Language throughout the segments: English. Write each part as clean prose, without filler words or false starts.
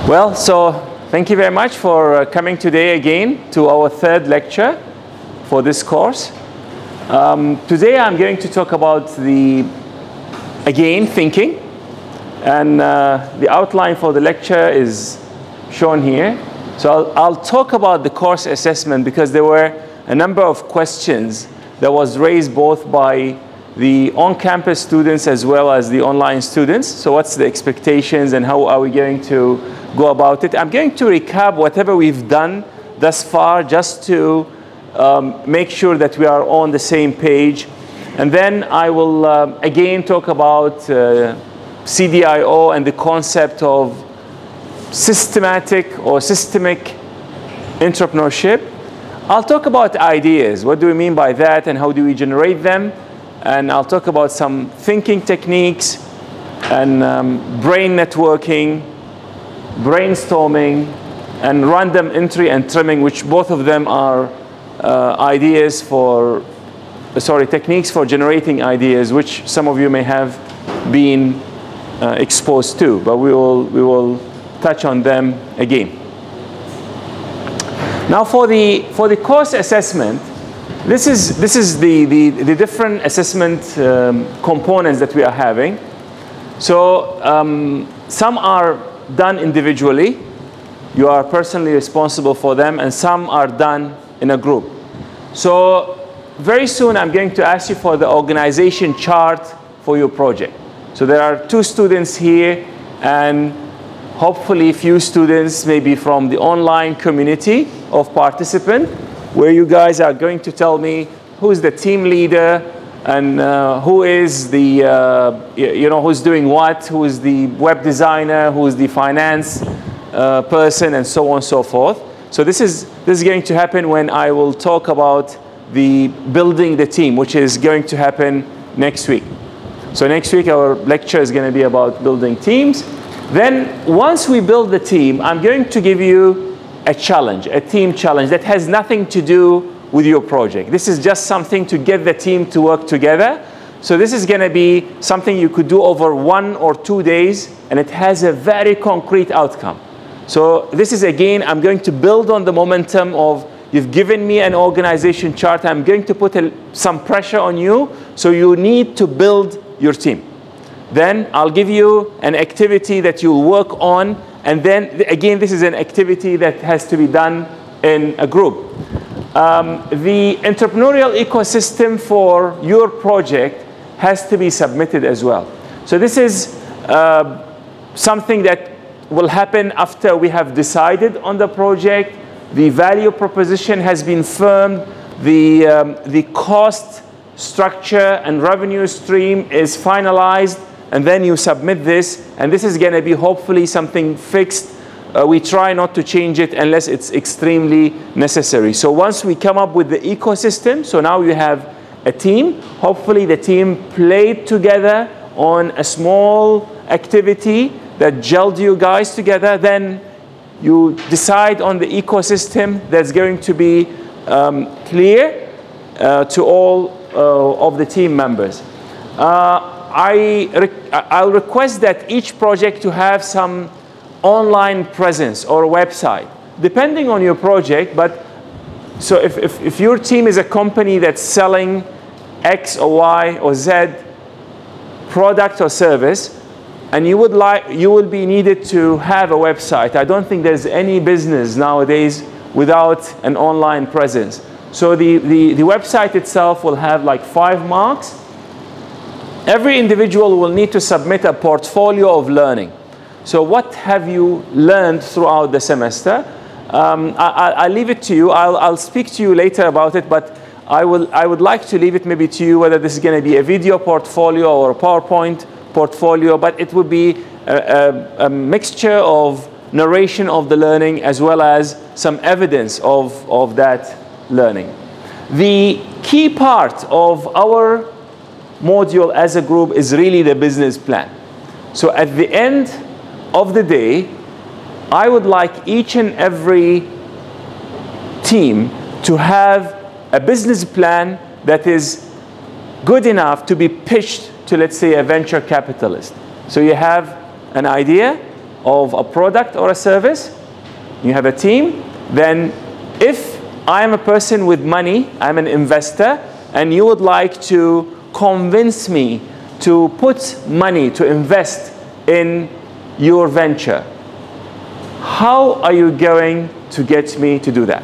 Well, so thank you very much for coming today again to our third lecture for this course. Today I'm going to talk about thinking. And the outline for the lecture is shown here. So I'll talk about the course assessment because there were a number of questions that was raised both by the on-campus students as well as the online students. So what's the expectations and how are we going to go about it? I'm going to recap whatever we've done thus far just to make sure that we are on the same page. And then I will again talk about CDIO and the concept of systematic or systemic entrepreneurship. I'll talk about ideas. What do we mean by that and how do we generate them? And I'll talk about some thinking techniques and brain networking, brainstorming, and random entry and trimming, which both of them are techniques for generating ideas, which some of you may have been exposed to, but we will touch on them again. Now for the course assessment, this is the different assessment components that we are having. So some are done individually. You are personally responsible for them, and some are done in a group. So very soon I'm going to ask you for the organization chart for your project. So there are 2 students here, and hopefully a few students maybe from the online community of participants, where you guys are going to tell me who's the team leader and who is the, who's doing what, who is the web designer, who is the finance person, and so on and so forth. So this is going to happen when I will talk about the building the team, which is going to happen next week. So next week our lecture is going to be about building teams. Then once we build the team, I'm going to give you a challenge, a team challenge that has nothing to do with your project. This is just something to get the team to work together. So this is going to be something you could do over 1 or 2 days, and it has a very concrete outcome. So this is, again, I'm going to build on the momentum of you've given me an organization chart. I'm going to put some pressure on you, so you need to build your team. Then I'll give you an activity that you'll work on, and then again this is an activity that has to be done in a group. The entrepreneurial ecosystem for your project has to be submitted as well. So this is something that will happen after we have decided on the project, the value proposition has been firmed, the cost structure and revenue stream is finalized, and then you submit this, and this is going to be hopefully something fixed. We try not to change it unless it's extremely necessary. So once we come up with the ecosystem, so now you have a team. Hopefully the team played together on a small activity that gelled you guys together. Then you decide on the ecosystem that's going to be clear to all of the team members. I'll request that each project to have some online presence or website, depending on your project. But so if your team is a company that's selling X or Y or Z product or service, and you will be needed to have a website. I don't think there's any business nowadays without an online presence. So the website itself will have like 5 marks. Every individual will need to submit a portfolio of learning. So what have you learned throughout the semester? I'll leave it to you. I'll speak to you later about it, but I would like to leave it maybe to you whether this is going to be a video portfolio or a PowerPoint portfolio, but it would be a mixture of narration of the learning as well as some evidence of that learning. The key part of our module as a group is really the business plan. So at the end of the day, I would like each and every team to have a business plan that is good enough to be pitched to, let's say, a venture capitalist. So you have an idea of a product or a service, you have a team, then if I'm a person with money, I'm an investor, and you would like to convince me to put money, to invest in your venture, how are you going to get me to do that?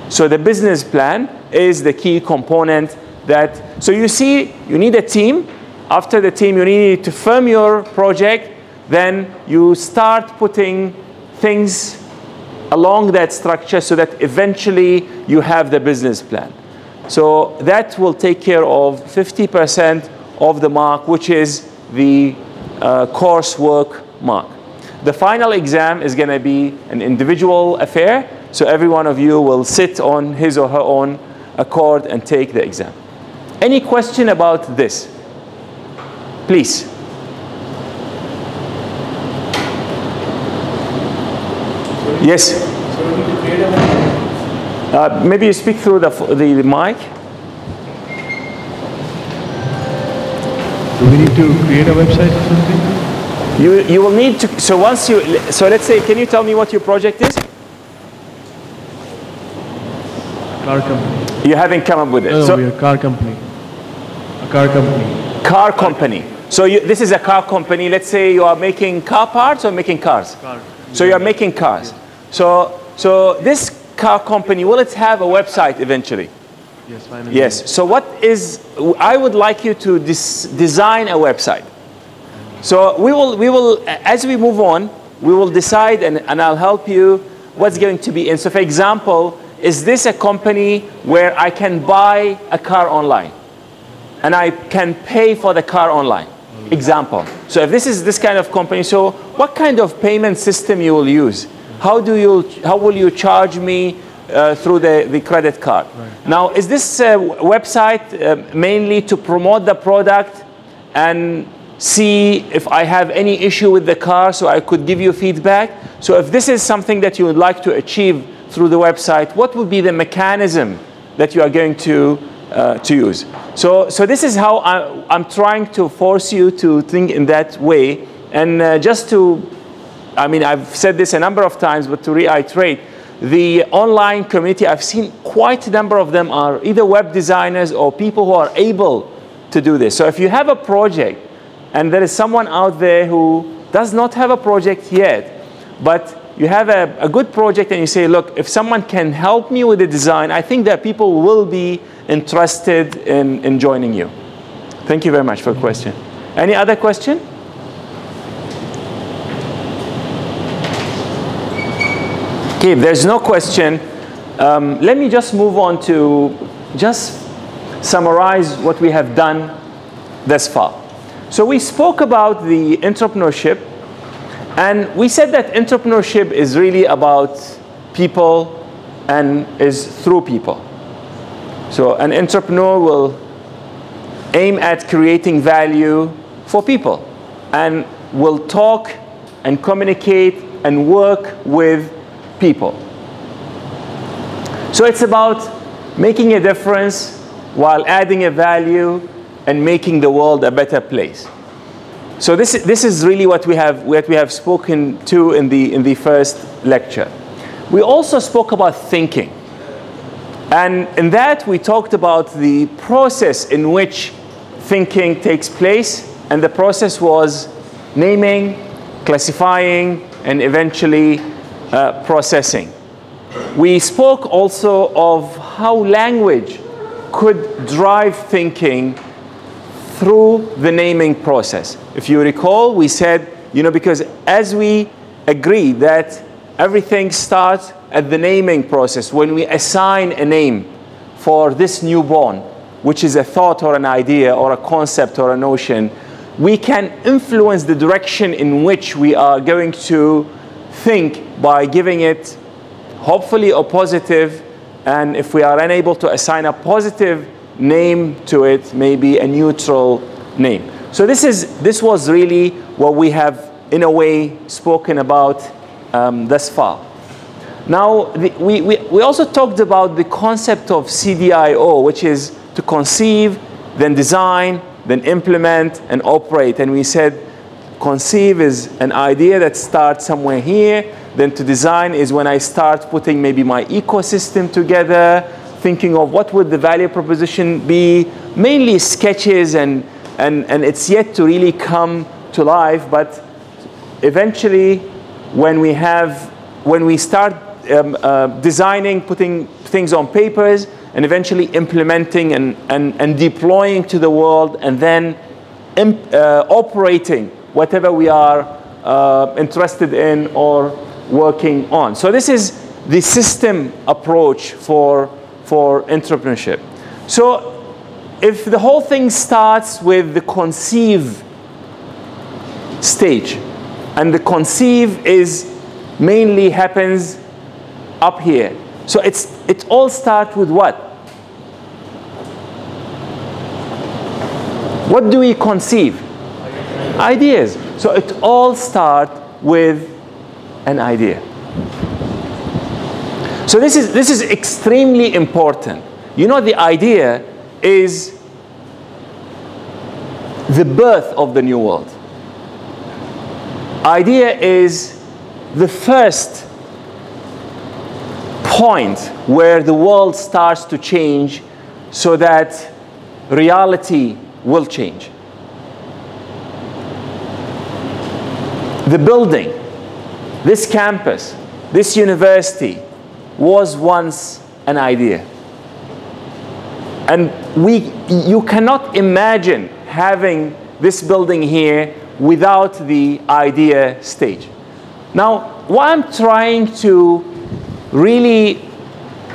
So the business plan is the key component that, so you see, you need a team. After the team, you need to firm your project. Then you start putting things along that structure so that eventually you have the business plan. So that will take care of 50% of the mark, which is the coursework mark. The final exam is going to be an individual affair. So every one of you will sit on his or her own accord and take the exam. Any question about this? Please. Yes? So we need to create a maybe you speak through the mic. Do we need to create a website or something? You will need to, so once you, so let's say, can you tell me what your project is? Car company. You haven't come up with it. No, so, we are a car company. A car company. Car company. So this is a car company. Let's say you are making car parts or making cars? Car. So you are making cars. Yeah. So this car company, will it have a website eventually? Yes, finally. Yes. So I would like you to design a website. So we will, as we move on, we will decide and I'll help you what's going to be in. So for example, is this a company where I can buy a car online? And I can pay for the car online? Example. So if this is this kind of company, so what kind of payment system you will use? How will you charge me through the credit card? Right. Now, is this website mainly to promote the product and see if I have any issue with the car so I could give you feedback? So if this is something that you would like to achieve through the website, what would be the mechanism that you are going to use? So this is how I'm trying to force you to think in that way. And just to, I mean, I've said this a number of times, but to reiterate, the online community, I've seen quite a number of them are either web designers or people who are able to do this. So if you have a project and there is someone out there who does not have a project yet, but you have a good project and you say, look, if someone can help me with the design, I think that people will be interested in joining you. Thank you very much for the question. Any other question? Okay, if there's no question, let me just move on to just summarize what we have done thus far. So we spoke about the entrepreneurship, and we said that entrepreneurship is really about people and is through people. So an entrepreneur will aim at creating value for people and will talk and communicate and work with people. So it's about making a difference while adding a value and making the world a better place. So this is really what we have spoken to in the first lecture. We also spoke about thinking. And in that we talked about the process in which thinking takes place, and the process was naming, classifying, and eventually processing. We spoke also of how language could drive thinking through the naming process. If you recall, we said, because as we agreed that everything starts at the naming process, when we assign a name for this newborn, which is a thought or an idea or a concept or a notion, we can influence the direction in which we are going to think by giving it hopefully a positive, and if we are unable to assign a positive name to it, maybe a neutral name. So this was really what we have in a way spoken about thus far. Now we also talked about the concept of CDIO, which is to conceive, then design, then implement and operate. And we said conceive is an idea that starts somewhere here. Then to design is when I start putting maybe my ecosystem together, thinking of what would the value proposition be, mainly sketches, and it's yet to really come to life. But eventually, when we start designing, putting things on papers, and eventually implementing and deploying to the world, and then operating whatever we are interested in or working on. So this is the system approach for entrepreneurship. So if the whole thing starts with the conceive stage, and the conceive is mainly happens up here. So it all starts with what? What do we conceive? Ideas. So it all starts with an idea. So this is extremely important. You know, the idea is the birth of the new world. Idea is the first point where the world starts to change so that reality will change. The building, this campus, this university was once an idea. And you cannot imagine having this building here without the idea stage. Now, what I'm trying to really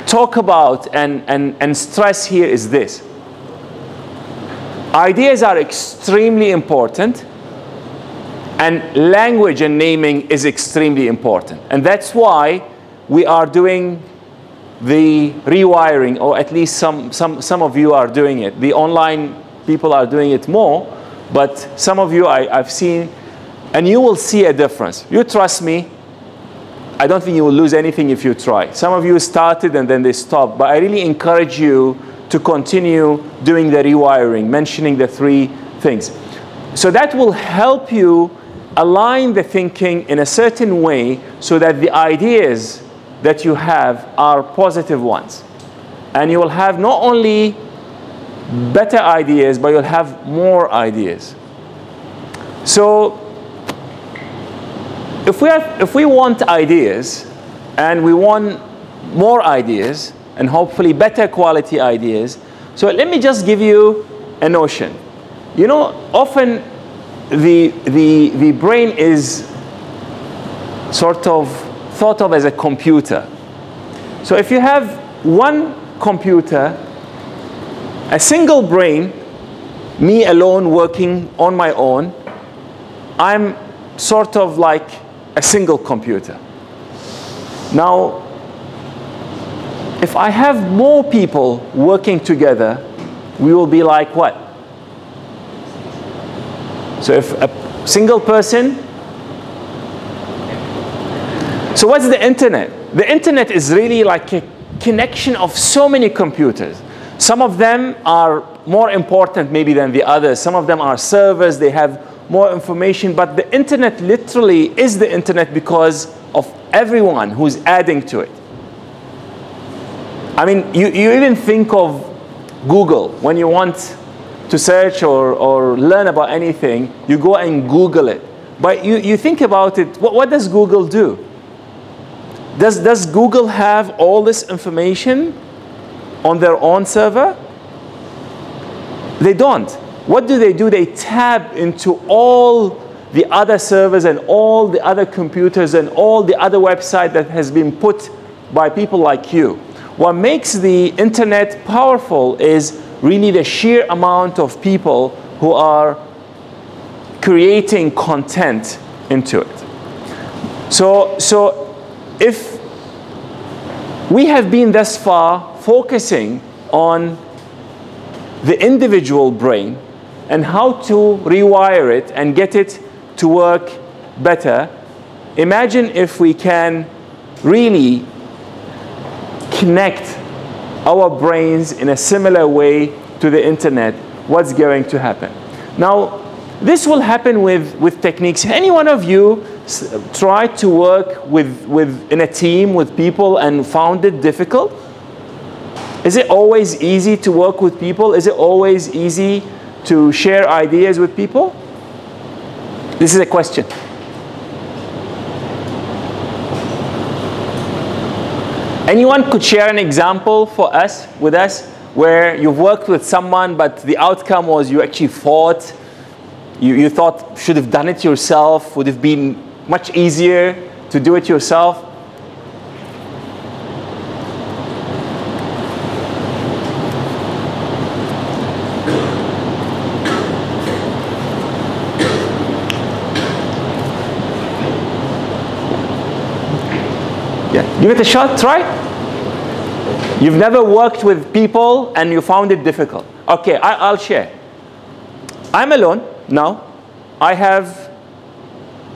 talk about and stress here is this. Ideas are extremely important, and language and naming is extremely important. And that's why we are doing the rewiring, or at least some of you are doing it. The online people are doing it more, but some of you I've seen, and you will see a difference. You trust me, I don't think you will lose anything if you try. Some of you started and then they stopped, but I really encourage you to continue doing the rewiring, mentioning the 3 things. So that will help you align the thinking in a certain way so that the ideas that you have are positive ones. And you will have not only better ideas, but you'll have more ideas. So if we want ideas, and we want more ideas, and hopefully better quality ideas, so let me just give you a notion. You know, often the brain is sort of thought of as a computer. So if you have one computer, a single brain, me alone working on my own, I'm sort of like a single computer. Now, if I have more people working together, we will be like what? So if a single person, so what's the internet? The internet is really like a connection of so many computers. Some of them are more important maybe than the others. Some of them are servers, they have more information, but the internet literally is the internet because of everyone who's adding to it. I mean, you even think of Google. When you want to search or learn about anything, you go and Google it. But you think about it, what does Google do? Does Google have all this information on their own server? They don't. What do? They tap into all the other servers and all the other computers and all the other websites that has been put by people like you. What makes the internet powerful is really the sheer amount of people who are creating content into it. So if we have been thus far focusing on the individual brain and how to rewire it and get it to work better, imagine if we can really connect our brains in a similar way to the internet, what's going to happen? Now, this will happen with techniques. Any one of you try to work in a team with people and found it difficult? Is it always easy to work with people? Is it always easy to share ideas with people? This is a question. Anyone could share an example with us where you've worked with someone but the outcome was you actually fought, you thought should have done it yourself, would have been much easier to do it yourself? Yeah, give it a shot, try. You've never worked with people and you found it difficult. Okay, I'll share. I'm alone now. I have,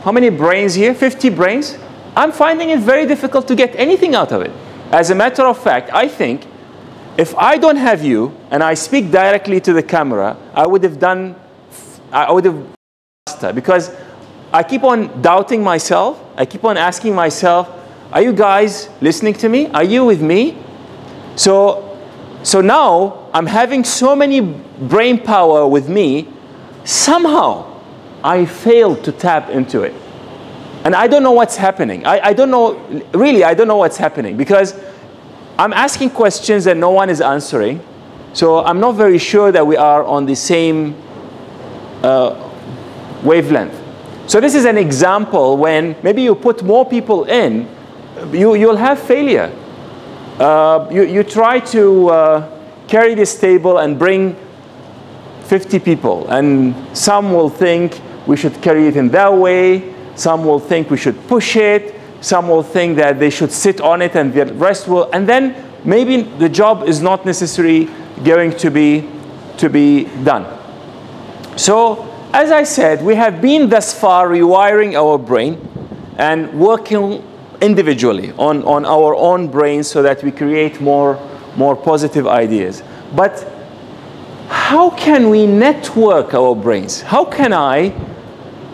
how many brains here? 50 brains. I'm finding it very difficult to get anything out of it. As a matter of fact, I think if I don't have you and I speak directly to the camera, I would have faster, because I keep on doubting myself. I keep on asking myself, are you guys listening to me? Are you with me? So now I'm having so many brain power with me, somehow I failed to tap into it. And I don't know what's happening. I don't know, really, I don't know what's happening, because I'm asking questions that no one is answering. So I'm not very sure that we are on the same wavelength. So this is an example when maybe you put more people in, you'll have failure. You try to carry this table and bring 50 people, and some will think we should carry it in that way, some will think we should push it, some will think that they should sit on it and the rest will, and then maybe the job is not necessarily going to be done. So as I said, we have been thus far rewiring our brain and working individually on our own brains so that we create more positive ideas. But how can we network our brains? How can I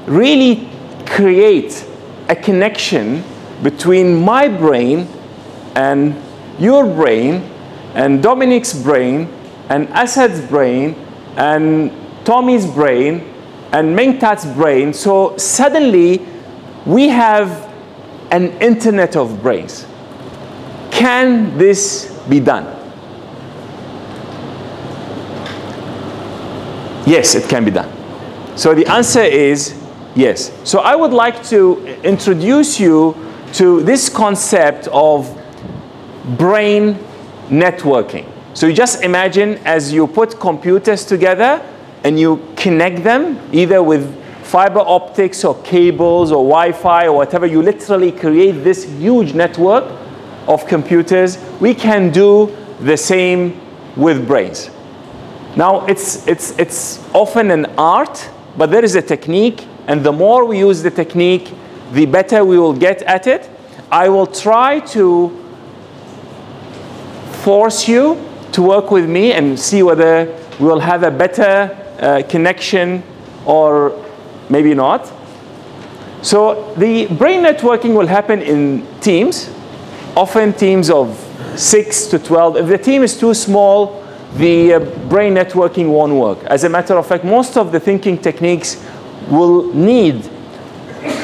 really create a connection between my brain and your brain and Dominic's brain and Asad's brain and Tommy's brain and Mengtat's brain, so suddenly we have an internet of brains? Can this be done? Yes, it can be done. So the answer is yes. So I would like to introduce you to this concept of brain networking. So you just imagine as you put computers together and you connect them either with fiber optics or cables or Wi-Fi or whatever, you literally create this huge network of computers. We can do the same with brains. Now, it's often an art, but there is a technique, and the more we use the technique, the better we will get at it. I will try to force you to work with me and see whether we will have a better connection or maybe not. So the brain networking will happen in teams, often teams of 6 to 12. If the team is too small, the brain networking won't work. As a matter of fact, most of the thinking techniques will need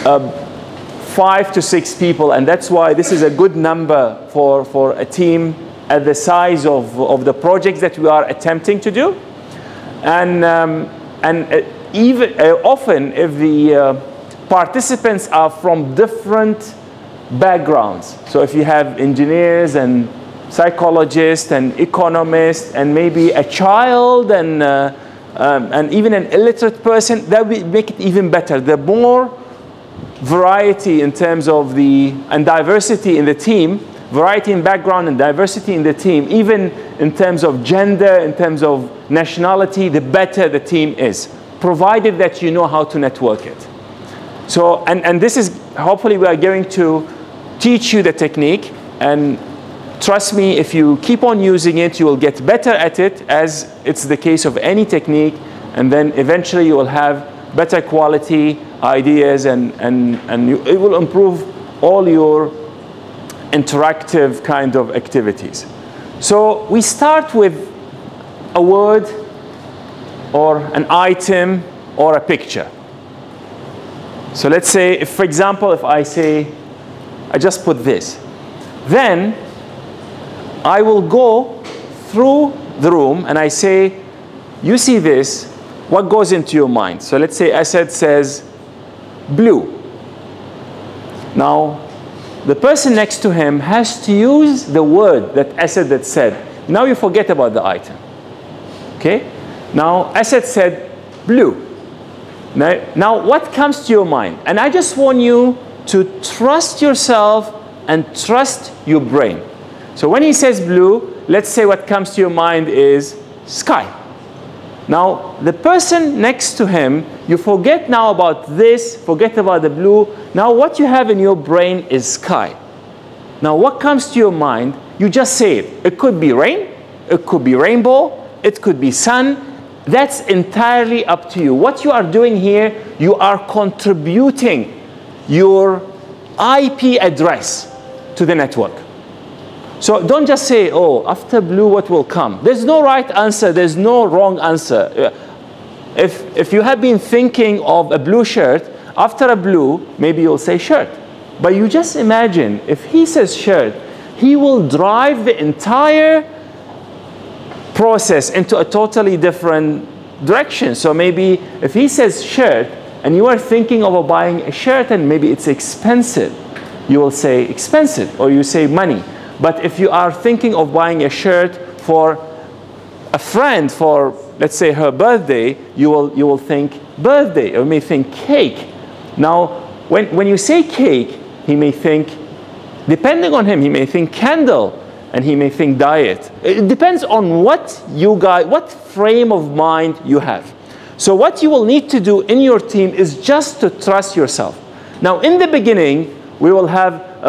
5 to 6 people, and that's why this is a good number for a team at the size of the projects that we are attempting to do. And even often, if the participants are from different backgrounds, so if you have engineers and psychologists and economists and maybe a child and even an illiterate person, that will make it even better. The more variety in terms of and diversity in the team, variety in background and diversity in the team, even in terms of gender, in terms of nationality, the better the team is, provided that you know how to network it. So, and this is, hopefully we are going to teach you the technique, and trust me, if you keep on using it, you will get better at it, as it's the case of any technique, and then eventually you will have better quality ideas, and it will improve all your interactive kind of activities. So we start with a word or an item or a picture. So let's say, if, for example, if I say, I just put this, then I will go through the room and I say, you see this, what goes into your mind? So let's say Asad says blue. Now, the person next to him has to use the word that Asad had said. Now you forget about the item. Okay? Now, Asad said blue. Now, what comes to your mind? And I just want you to trust yourself and trust your brain. So when he says blue, let's say what comes to your mind is sky. Now, the person next to him, you forget now about this, forget about the blue. Now, what you have in your brain is sky. Now, what comes to your mind, you just say it. It could be rain, it could be rainbow, it could be sun. That's entirely up to you. What you are doing here, you are contributing your IP address to the network. So don't just say, oh, after blue, what will come? There's no right answer. There's no wrong answer. If you have been thinking of a blue shirt, after a blue, maybe you'll say shirt. But you just imagine, if he says shirt, he will drive the entire process into a totally different direction. So maybe if he says shirt, and you are thinking of buying a shirt and maybe it's expensive, you will say expensive, or you say money. But if you are thinking of buying a shirt for a friend for, let's say, her birthday, you will think birthday, or you may think cake. Now, when you say cake, he may think, depending on him, he may think candle, and he may think diet. It depends on what you guys, what frame of mind you have. So what you will need to do in your team is just to trust yourself. Now, in the beginning, we will have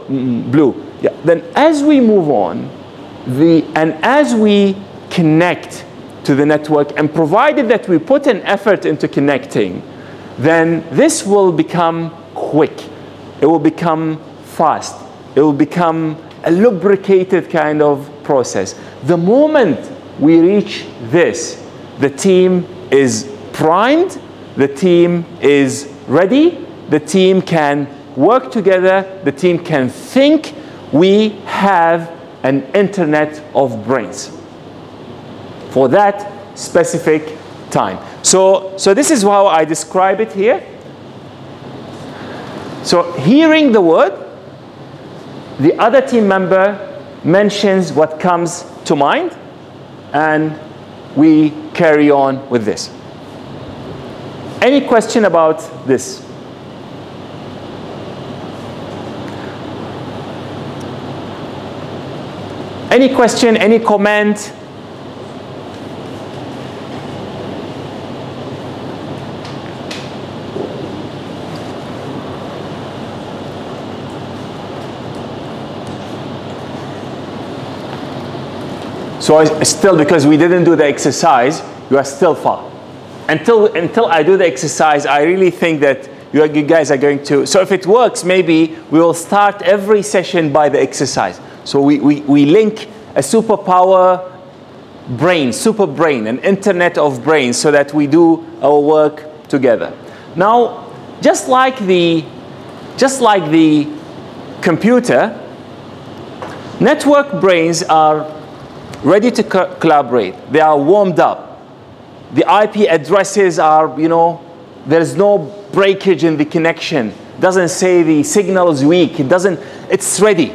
blue. Yeah. Then as we move on, and as we connect to the network, and provided that we put an effort into connecting, then this will become quick. It will become fast. It will become a lubricated kind of process. The moment we reach this, the team is primed, the team is ready, the team can work together, the team can think. We have an internet of brains for that specific time. So this is how I describe it here. So hearing the word, the other team member mentions what comes to mind, and we carry on with this. Any question about this? Any question, any comment? So still, because we didn't do the exercise, you are still far. Until I do the exercise, I really think that you guys are going to. So if it works, maybe we will start every session by the exercise. So we link a superpower brain, super brain, an internet of brains, so that we do our work together. Now, just like the computer, network brains are ready to collaborate. They are warmed up. The IP addresses are, there's no breakage in the connection. Doesn't say the signal is weak. It's ready.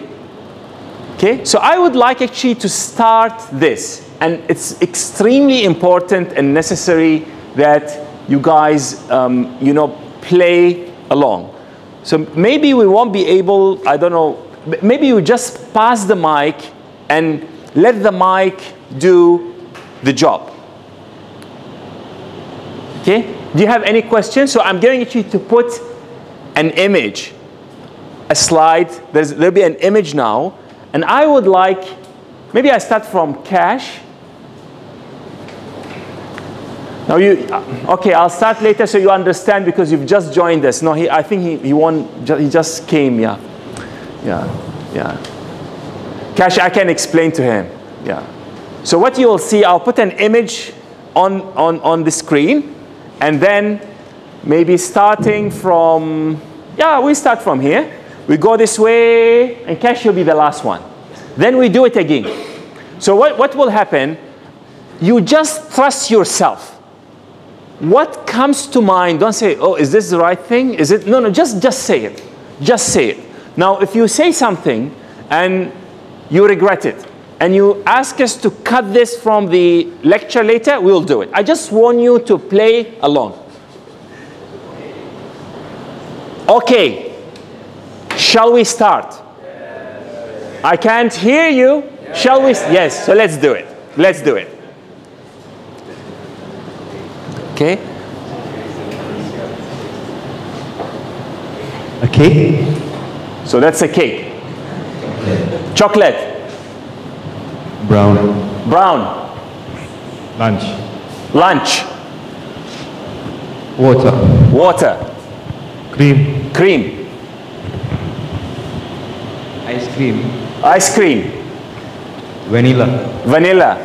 Okay, so I would like actually to start this, and it's extremely important and necessary that you guys, play along. So maybe we won't be able, I don't know, maybe you just pass the mic and let the mic do the job. Okay, do you have any questions? So I'm going actually to put an image, a slide. There'll be an image now. And I would like, maybe I start from cash. Now okay, I'll start later so you understand because you've just joined us. No, I think he just came, yeah. Cash, I can explain to him, yeah. So what you will see, I'll put an image on the screen, and then maybe starting from, we start from here. We go this way, and Cash will be the last one. Then we do it again. So what will happen, you just trust yourself. What comes to mind, don't say, oh, is this the right thing? Is it? No, just say it. Just say it. Now, if you say something and you regret it, and you ask us to cut this from the lecture later, we'll do it. I just want you to play along. Okay. Shall we start? Yes. I can't hear you. Yes. Shall we? Yes. So let's do it. Let's do it. Okay. A cake. So that's a cake. Chocolate. Brown. Brown. Lunch. Lunch. Water. Water. Cream. Cream. Ice cream. Ice cream. Vanilla. Vanilla.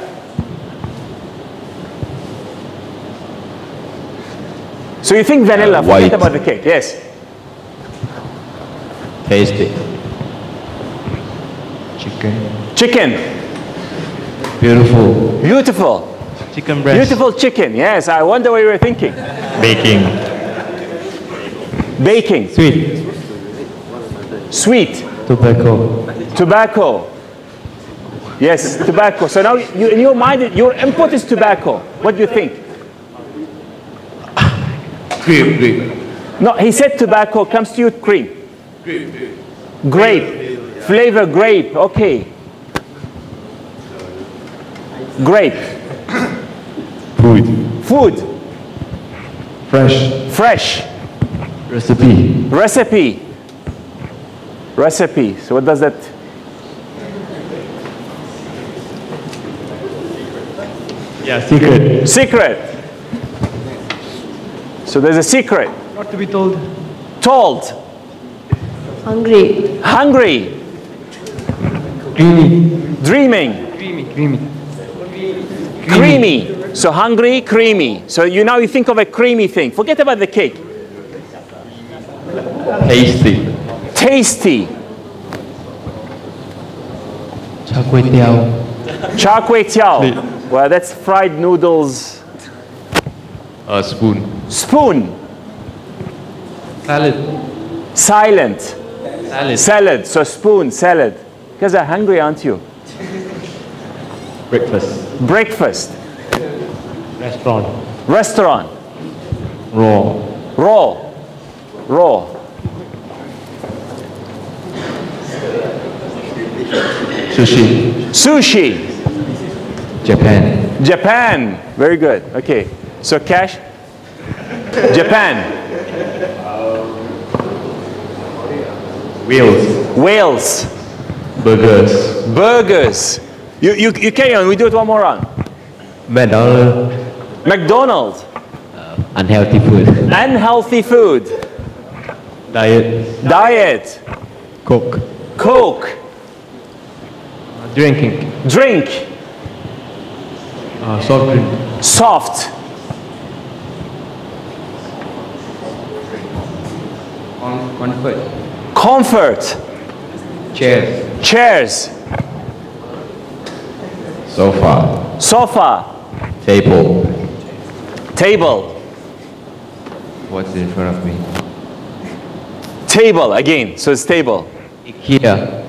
So you think vanilla, forget about the cake, yes. Tasty. Chicken. Chicken. Beautiful. Beautiful. Chicken breast. Beautiful chicken, yes. I wonder what you were thinking. Baking. Baking. Sweet. Sweet. Tobacco. Tobacco. Yes, tobacco. So now in your mind, your input is tobacco. What do you think? Cream. No, he said tobacco. Comes to you, cream. Grape. Flavor, grape. Okay. Grape. Food. Food. Fresh. Fresh. Recipe. Recipe. Recipe. So what does that? Yeah, secret. Secret. So there's a secret. Not to be told. Told. Hungry. Hungry. Creamy. Dreaming. Creamy. So hungry, creamy. So now you think of a creamy thing. Forget about the cake. Tasty. Tasty. Char kway teow. Char kway teow. Well, that's fried noodles. A spoon. Spoon. Salad. Silent. Salad. Salad. So spoon, salad. Because you're hungry, aren't you? Breakfast. Breakfast. Restaurant. Restaurant. Raw. Raw. Raw. Sushi. Sushi. Japan. Japan. Very good. Okay. So Cash. Japan. Wheels. Wales. Burgers. Burgers. You carry on. We do it one more round. McDonald's. McDonald's. Unhealthy food. Unhealthy food. Diet. Diet. Coke. Coke. Drinking. Drink. Soft drink. Soft. Comfort. Comfort. Chairs. Chairs. Sofa. Sofa. Table. Table. What's in front of me? Table again. So it's table. IKEA.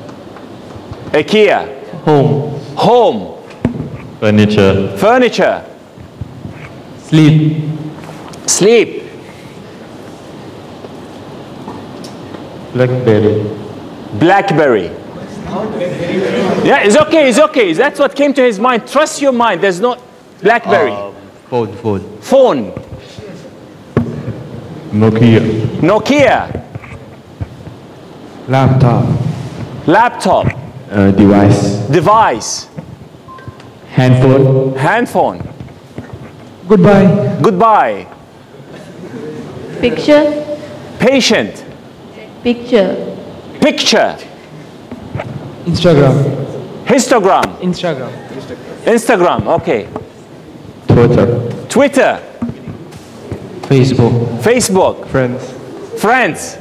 IKEA. Home. Home. Furniture. Furniture. Sleep. Sleep. Blackberry. Blackberry. Yeah, it's okay, it's okay. That's what came to his mind. Trust your mind. There's no Blackberry. Phone. Phone. Nokia. Nokia. Laptop. Laptop. Device. Device. Handphone. Handphone. Goodbye. Goodbye. Picture. Patient. Picture. Picture. Instagram. Histogram. Instagram. Instagram, okay. Twitter. Twitter. Facebook. Facebook. Friends. Friends.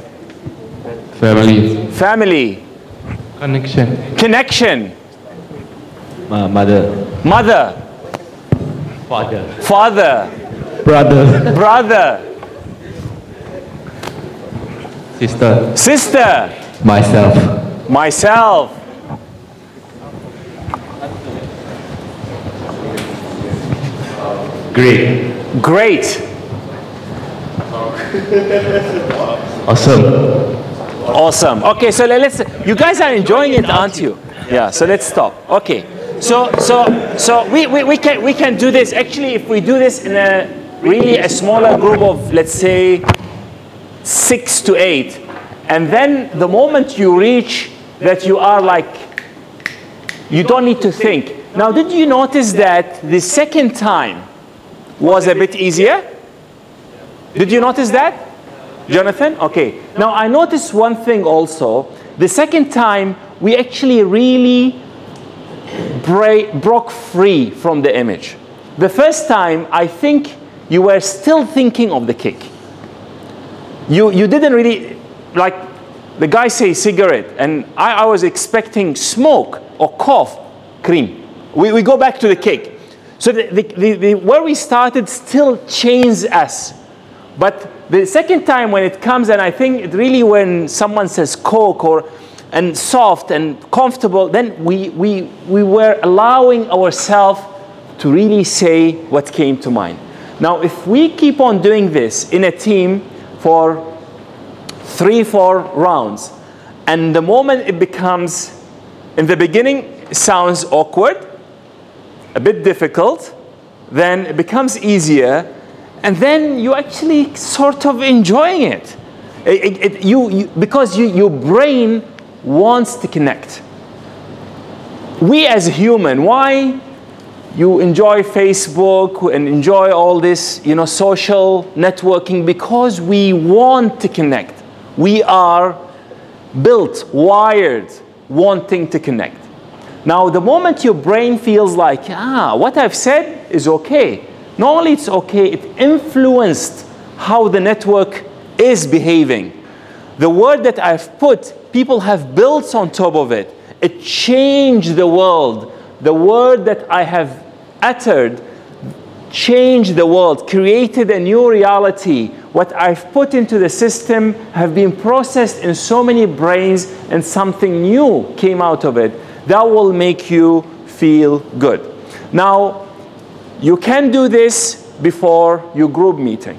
Family. Family. Connection. Connection. Mother. Mother. Father. Father. Brother. Brother. Sister. Sister. Myself. Myself. Great. Great. Awesome. Awesome. Okay, so let's, you guys are enjoying it, aren't you? Yeah, so let's stop. Okay. So we can do this. Actually, if we do this in a smaller group of, let's say, 6 to 8, and then the moment you reach that you are like, you don't need to think. Now, did you notice that the second time was a bit easier? Did you notice that, Jonathan? Okay. Now, I noticed one thing also. The second time, we actually really broke free from the image. The first time, I think you were still thinking of the kick. You didn't really, like the guy say cigarette, and I was expecting smoke or cough, cream. We go back to the cake. So where we started still changed us. But the second time when it comes, and I think it really when someone says Coke and soft and comfortable, then we were allowing ourselves to really say what came to mind. Now, if we keep on doing this in a team for 3-4 rounds, and the moment it becomes, in the beginning, it sounds awkward, a bit difficult, then it becomes easier, and then you actually sort of enjoying it. Because your brain wants to connect. We as human, why you enjoy Facebook and enjoy all this, social networking? Because we want to connect. We are built, wired, wanting to connect. Now, the moment your brain feels like, what I've said is okay. Not only it's okay, it influenced how the network is behaving. The word that I've put, people have built on top of it. It changed the world. The word that I have uttered changed the world, created a new reality. What I've put into the system have been processed in so many brains, and something new came out of it. That will make you feel good. Now, you can do this before your group meeting.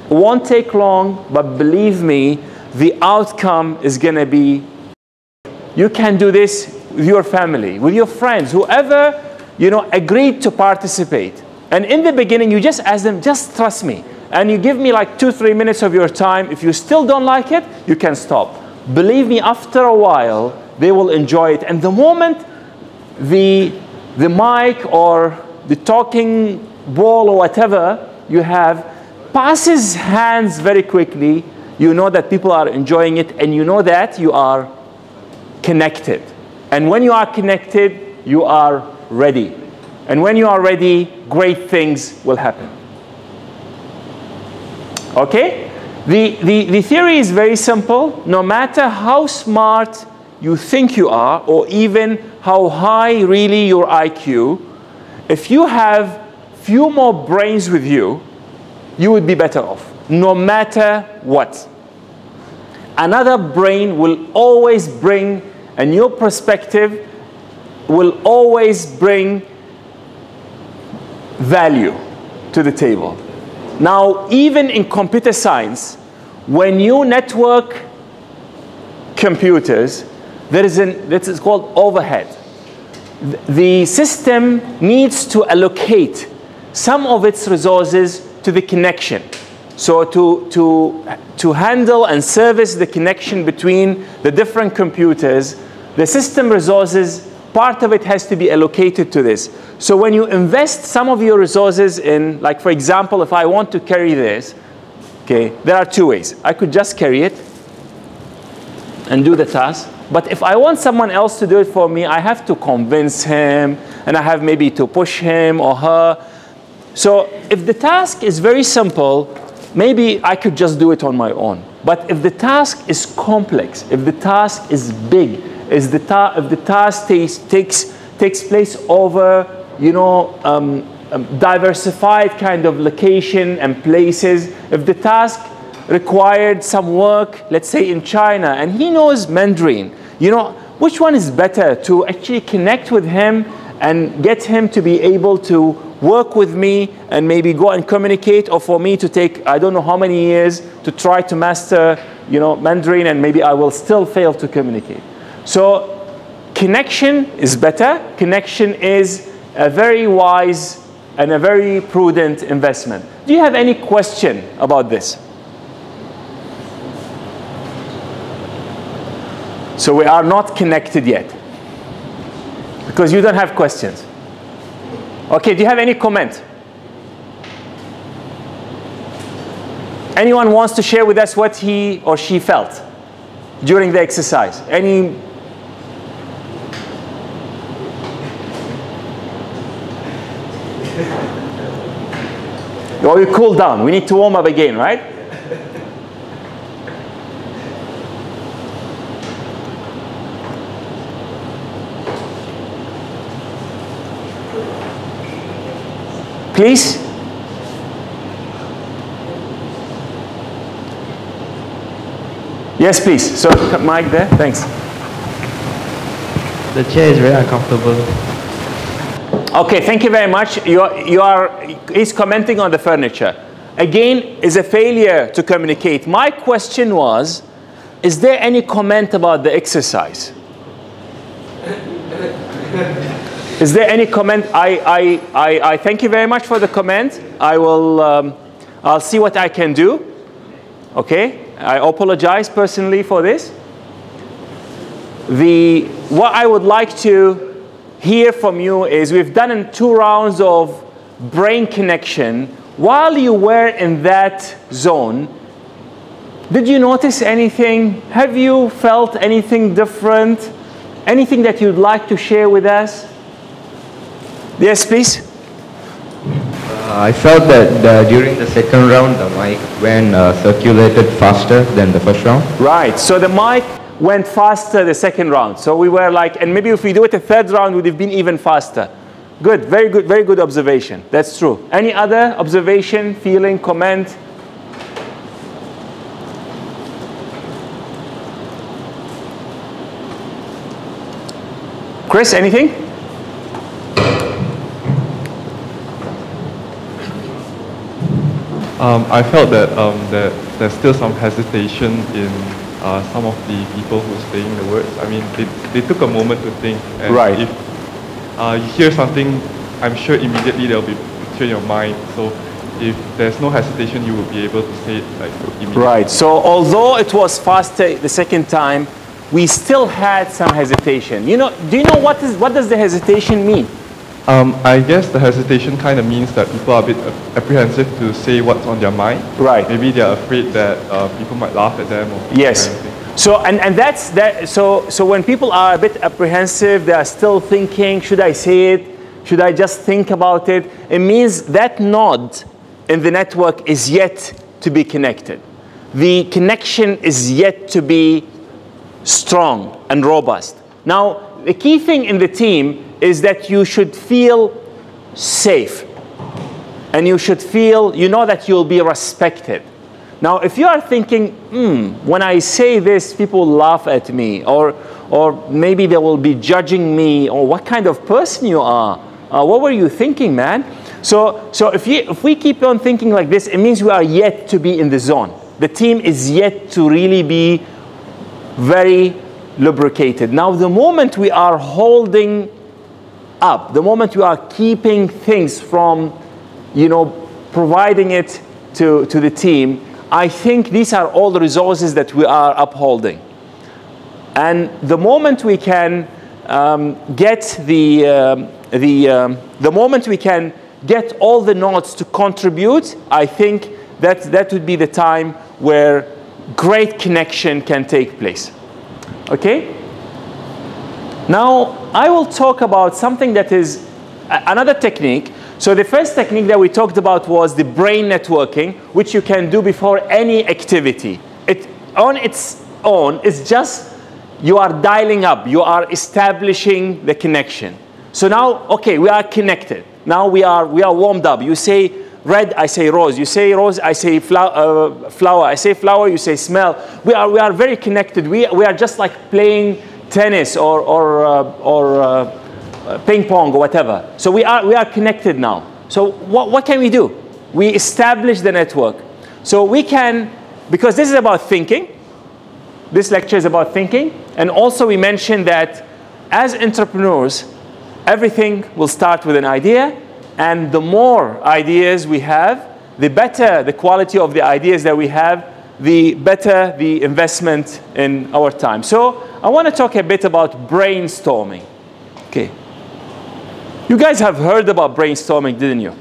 It won't take long, but believe me, the outcome is going to be, you can do this with your family, with your friends, whoever, agreed to participate. And in the beginning, you just ask them, just trust me. And you give me like 2-3 minutes of your time. If you still don't like it, you can stop. Believe me, after a while, they will enjoy it. And the moment the mic or the talking ball or whatever you have passes hands very quickly, you know that people are enjoying it, and you know that you are connected. And when you are connected, you are ready. And when you are ready, great things will happen. Okay? The theory is very simple. No matter how smart you think you are, or even how high really your IQ, if you have few more brains with you, you would be better off, no matter what. Another brain will always bring a new perspective, will always bring value to the table. Now, even in computer science, when you network computers, there is this is called overhead. The system needs to allocate some of its resources to the connection. So to handle and service the connection between the different computers, the system resources part of it has to be allocated to this. So when you invest some of your resources in, like for example, if I want to carry this, okay, there are two ways. I could just carry it and do the task. But if I want someone else to do it for me, I have to convince him, and I have maybe to push him or her. So if the task is very simple, maybe I could just do it on my own. But if the task is complex, if the task is big, if the task takes place over, you know, diversified kind of location and places, if the task required some work, let's say in China, and he knows Mandarin, you know, which one is better to actually connect with him and get him to be able to work with me and maybe go and communicate, or for me to take, I don't know how many years to try to master, you know, Mandarin, and maybe I will still fail to communicate. So connection is better. Connection is a very wise and a very prudent investment. Do you have any question about this? So we are not connected yet, because you don't have questions. Okay, do you have any comment? Anyone wants to share with us what he or she felt during the exercise? Any? Or you cool down. We need to warm up again, right? Please? Yes, please. So, mic there. Thanks. The chair is very uncomfortable. Okay, thank you very much. He's commenting on the furniture. Again, is a failure to communicate. My question was, is there any comment about the exercise? Is there any comment? I thank you very much for the comment. I'll see what I can do. Okay, I apologize personally for this. What I would like to hear from you is, we've done 2 rounds of brain connection. While you were in that zone, did you notice anything? Have you felt anything different? Anything that you'd like to share with us? Yes, please. I felt that during the second round, the mic went circulated faster than the first round. Right, so the mic went faster the second round. So we were like, and maybe if we do it the third round, it would have been even faster. Good, very good observation. That's true. Any other observation, feeling, comment? Chris, anything? I felt that there's still some hesitation in some of the people who are saying the words. I mean, they took a moment to think. And right. If you hear something, I'm sure immediately there'll be a picture in your mind. So if there's no hesitation, you will be able to say it like immediately. Right. So although it was faster the second time, we still had some hesitation. You know, do you know what does the hesitation mean? I guess the hesitation kind of means that people are a bit apprehensive to say what's on their mind. Right. Maybe they're afraid that people might laugh at them. Or yes. Kind of thing. So and that's that. So when people are a bit apprehensive, they are still thinking, should I say it? Should I just think about it? It means that node in the network is yet to be connected. The connection is yet to be strong and robust. Now, the key thing in the team is that you should feel safe. And you should feel, you know that you'll be respected. Now, if you are thinking, when I say this, people laugh at me, or maybe they will be judging me, or what kind of person you are. What were you thinking, man? So if we keep on thinking like this, it means we are yet to be in the zone. The team is yet to really be very lubricated. Now, the moment we are holding up, the moment we are keeping things from, you know, providing it to the team, I think these are all the resources that we are upholding. And the moment we can get the moment we can get all the nodes to contribute, I think that would be the time where great connection can take place. Okay? Now, I will talk about something that is another technique. So the first technique that we talked about was the brain networking, which you can do before any activity. It, on its own, it's just you are dialing up. You are establishing the connection. So now, okay, we are connected. Now we are warmed up. You say red, I say rose. You say rose, I say flower. I say flower, you say smell. We are very connected. We are just like playing tennis or ping pong or whatever. So we are connected now. So what can we do? We establish the network. So we can, because this is about thinking. This lecture is about thinking. And also we mentioned that as entrepreneurs, everything will start with an idea. And the more ideas we have, the better the quality of the ideas that we have, the better the investment in our time. So I want to talk a bit about brainstorming. Okay. You guys have heard about brainstorming, didn't you?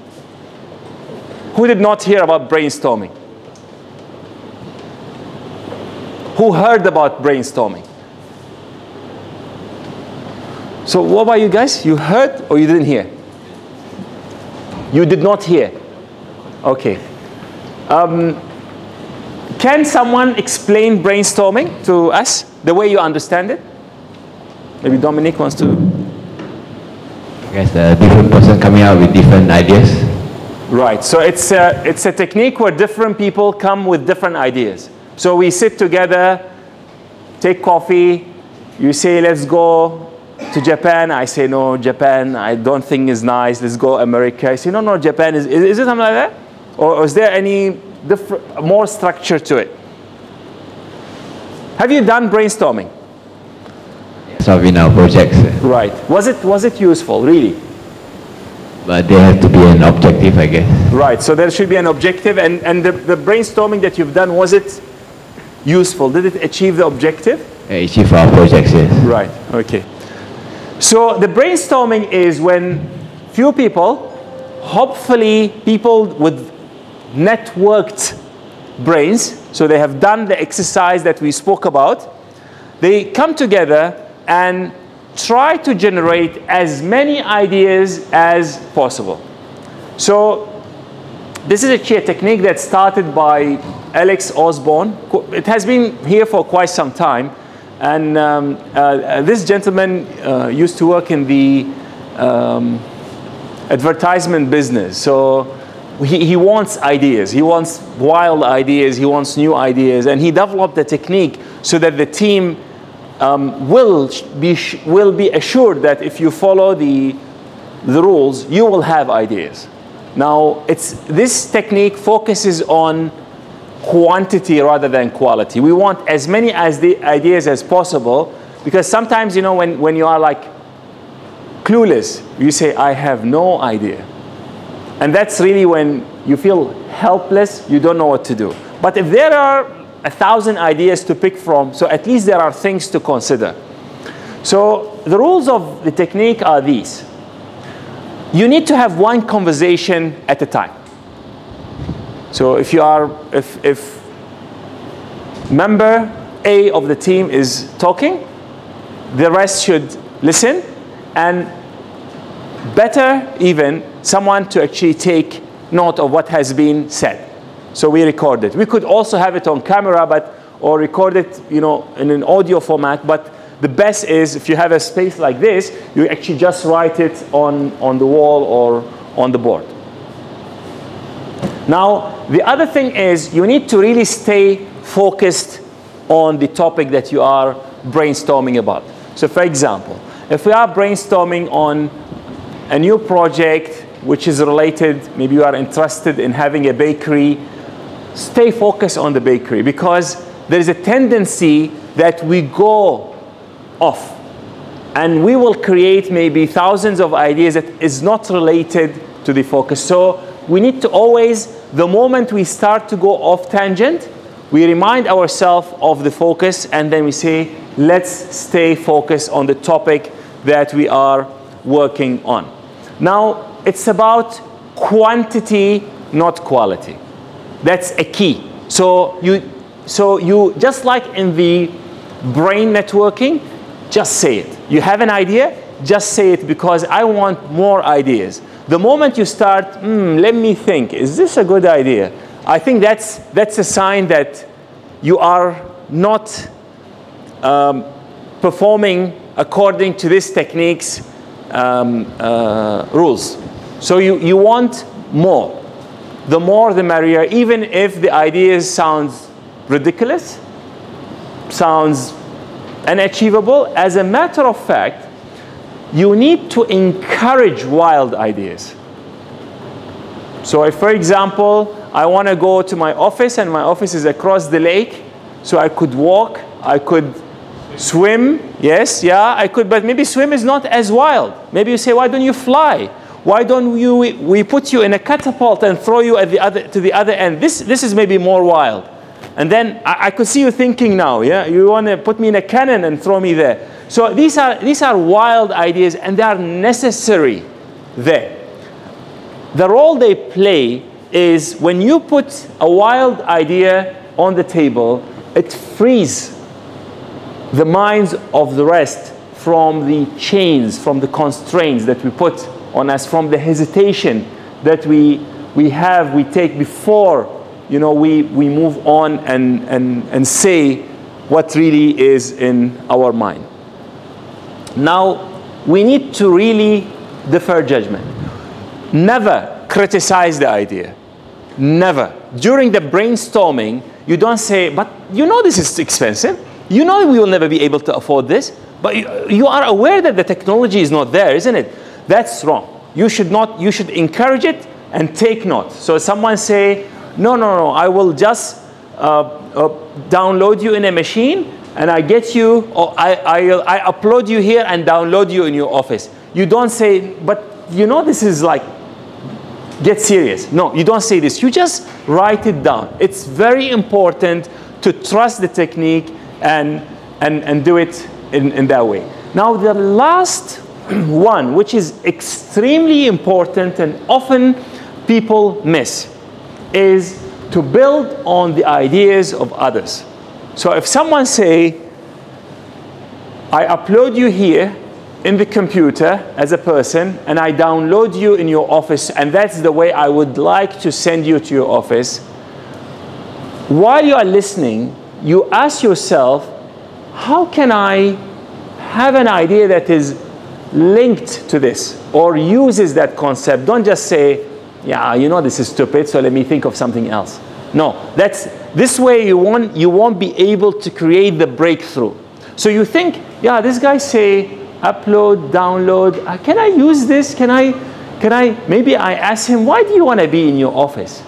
Who did not hear about brainstorming? Who heard about brainstorming? So what about you guys? You heard or you didn't hear? You did not hear. Okay. Can someone explain brainstorming to us the way you understand it? Maybe Dominic wants to. I guess a different person coming out with different ideas. Right. So it's a technique where different people come with different ideas. So we sit together, take coffee. You say, let's go to Japan. I say, no, Japan, I don't think is nice. Let's go America. I say, no, Japan is it something like that? Or is there any more structure to it? Have you done brainstorming? Yes, in our projects. Right. Was it useful, really? But there has to be an objective, I guess. Right. So there should be an objective. And the brainstorming that you've done, was it useful? Did it achieve the objective? Achieve our projects, yes. Right. Okay. So the brainstorming is when few people, hopefully people with networked brains, so they have done the exercise that we spoke about, they come together and try to generate as many ideas as possible. So this is actually a technique that started by Alex Osborne. It has been here for quite some time. And this gentleman used to work in the advertisement business. So he wants ideas. He wants wild ideas. He wants new ideas. And he developed a technique so that the team will be assured that if you follow the rules, you will have ideas. Now, this technique focuses on quantity rather than quality. We want as many ideas as possible, because sometimes, you know, when you are like clueless, you say, I have no idea. And that's really when you feel helpless, you don't know what to do. But if there are 1,000 ideas to pick from, so at least there are things to consider. So the rules of the technique are these. You need to have one conversation at a time. So if member A of the team is talking, the rest should listen, and better even someone to actually take note of what has been said. So we record it. We could also have it on camera, or record it, you know, in an audio format. But the best is if you have a space like this, you actually just write it on the wall or on the board. Now, the other thing is you need to really stay focused on the topic that you are brainstorming about. So for example, if we are brainstorming on a new project which is related, maybe you are interested in having a bakery, stay focused on the bakery, because there is a tendency that we go off and we will create maybe thousands of ideas that is not related to the focus. So we need to always, the moment we start to go off tangent, we remind ourselves of the focus, and then we say, let's stay focused on the topic that we are working on. Now, it's about quantity, not quality. That's a key. So you just like in the brain networking, just say it. You have an idea, just say it, because I want more ideas. The moment you start, let me think, is this a good idea? I think that's a sign that you are not performing according to this technique's rules. So you want more. The more, the merrier, even if the ideas sounds ridiculous, sounds unachievable. As a matter of fact, you need to encourage wild ideas. So if, for example, I want to go to my office and my office is across the lake, so I could walk, I could swim, yes, yeah, I could, but maybe swim is not as wild. Maybe you say, why don't you fly? Why don't we put you in a catapult and throw you at to the other end? This is maybe more wild. And then I could see you thinking now, yeah, you want to put me in a cannon and throw me there. So these are wild ideas, and they are necessary there. The role they play is when you put a wild idea on the table, it frees the minds of the rest from the chains, from the constraints that we put on us, from the hesitation that we take before, you know, we move on and say what really is in our mind. Now, we need to really defer judgment. Never criticize the idea. Never. During the brainstorming, you don't say, but you know this is expensive. You know we will never be able to afford this. But you are aware that the technology is not there, isn't it? That's wrong. You should not. You should encourage it and take note. So someone say, no, I will just download you in a machine, and I get you, or I upload you here and download you in your office. You don't say, but you know this is like, get serious. No, you don't say this. You just write it down. It's very important to trust the technique and do it in that way. Now, the last one, which is extremely important and often people miss, is to build on the ideas of others. So if someone say, I upload you here in the computer as a person, and I download you in your office, and that's the way I would like to send you to your office, while you are listening, you ask yourself, how can I have an idea that is linked to this or uses that concept? Don't just say, yeah, you know this is stupid, so let me think of something else. No, this way you won't be able to create the breakthrough. So you think, yeah, this guy say upload, download. Can I use this? Can I? Maybe I ask him, why do you want to be in your office?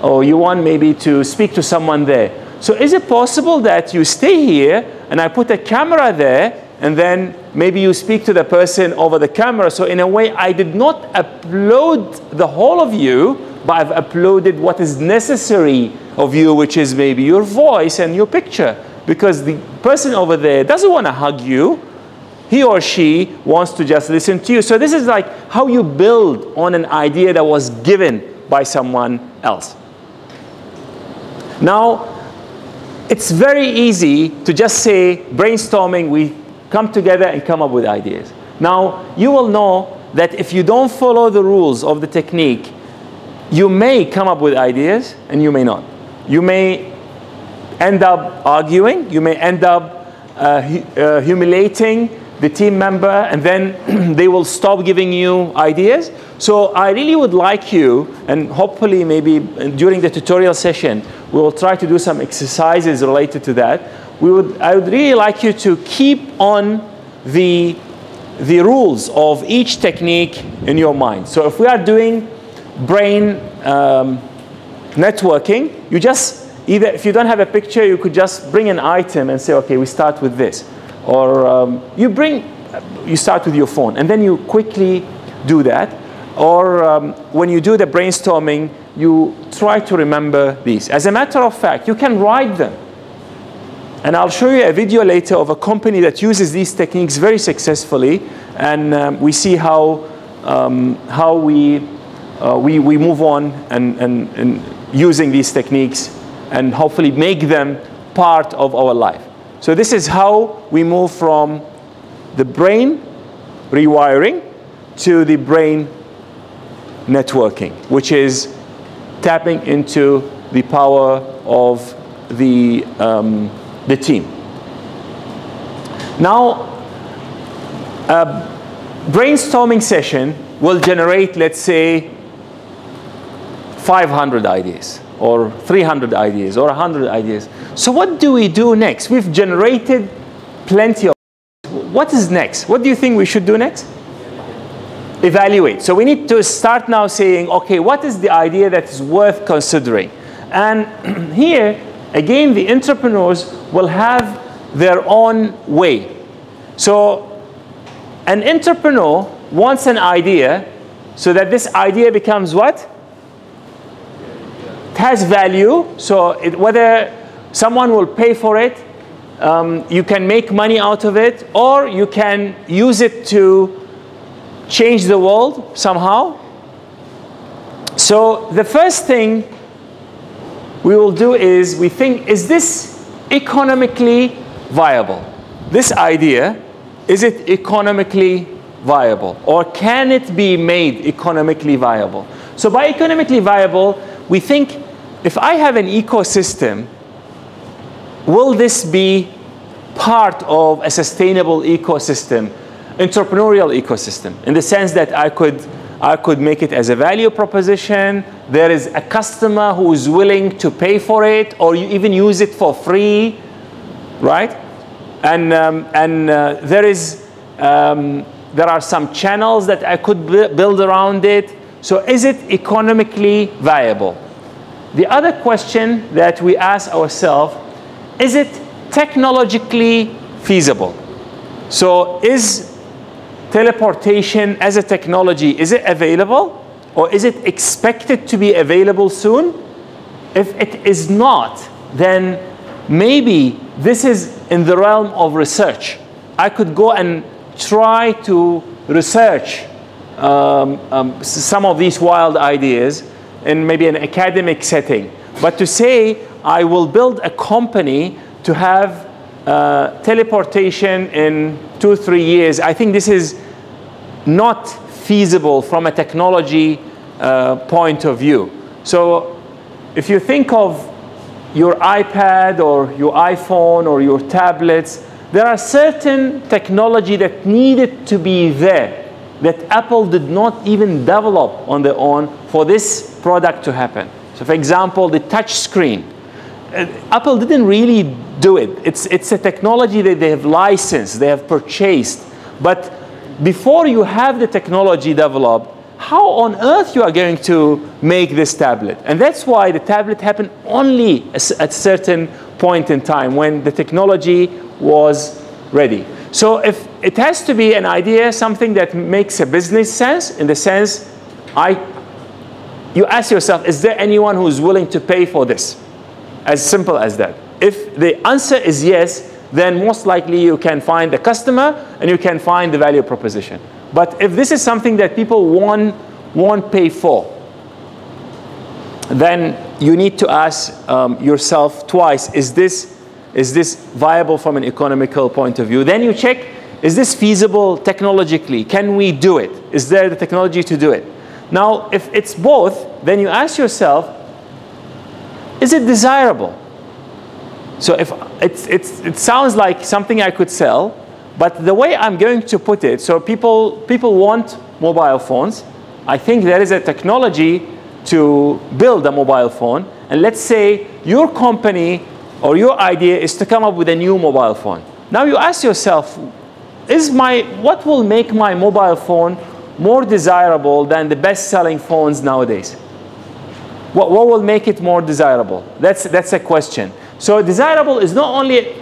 Or you want maybe to speak to someone there. So is it possible that you stay here and I put a camera there, and then maybe you speak to the person over the camera? So in a way, I did not upload the whole of you, but I've uploaded what is necessary of you, which is maybe your voice and your picture. Because the person over there doesn't want to hug you. He or she wants to just listen to you. So this is like how you build on an idea that was given by someone else. Now, it's very easy to just say, brainstorming, we come together and come up with ideas. Now, you will know that if you don't follow the rules of the technique, you may come up with ideas and you may not. You may end up arguing, you may end up humiliating the team member, and then they will stop giving you ideas. So I really would like you, and hopefully maybe during the tutorial session, we will try to do some exercises related to that. I would really like you to keep on the rules of each technique in your mind. So if we are doing brain networking, you just either, if you don't have a picture, you could just bring an item and say, okay, we start with this. Or you start with your phone, and then you quickly do that. Or when you do the brainstorming, you try to remember these. As a matter of fact, you can write them. And I'll show you a video later of a company that uses these techniques very successfully, and we see how we move on and using these techniques and hopefully make them part of our life. So this is how we move from the brain rewiring to the brain networking, which is tapping into the power of the team. Now, a brainstorming session will generate, let's say, 500 ideas, or 300 ideas, or 100 ideas. So what do we do next? We've generated plenty of. What is next? What do you think we should do next? Evaluate. So we need to start now saying, okay, what is the idea that is worth considering? And here, again, the entrepreneurs will have their own way. So an entrepreneur wants an idea so that this idea becomes what? It has value. So whether someone will pay for it, you can make money out of it, or you can use it to change the world somehow. So the first thing we will do is we think, is this economically viable? This idea, is it economically viable? Or can it be made economically viable? So by economically viable, we think, if I have an ecosystem, will this be part of a sustainable ecosystem, entrepreneurial ecosystem, in the sense that I could make it as a value proposition, there is a customer who is willing to pay for it, or you even use it for free, right? And there are some channels that I could build around it. So is it economically viable? The other question that we ask ourselves, is it technologically feasible? So is teleportation as a technology, is it available? Or is it expected to be available soon? If it is not, then maybe this is in the realm of research. I could go and try to research some of these wild ideas in maybe an academic setting. But to say, I will build a company to have teleportation in 2-3 years, I think this is not feasible from a technology point of view. So if you think of your iPad or your iPhone or your tablets, there are certain technology that needed to be there that Apple did not even develop on their own for this product to happen. So for example, the touch screen. Apple didn't really do it. It's a technology that they have licensed, they have purchased. But before you have the technology developed, how on earth you are going to make this tablet? And that's why the tablet happened only at a certain point in time when the technology was ready. So if it has to be an idea, something that makes a business sense, in the sense, you ask yourself, is there anyone who's willing to pay for this? As simple as that. If the answer is yes, then most likely you can find the customer and you can find the value proposition. But if this is something that people won't pay for, then you need to ask yourself twice, is this viable from an economical point of view? Then you check, is this feasible technologically? Can we do it? Is there the technology to do it? Now, if it's both, then you ask yourself, is it desirable? So if it sounds like something I could sell, but the way I'm going to put it, so people want mobile phones. I think there is a technology to build a mobile phone. And let's say your company or your idea is to come up with a new mobile phone. Now you ask yourself, what will make my mobile phone more desirable than the best-selling phones nowadays? What will make it more desirable? That's a question. So desirable is not only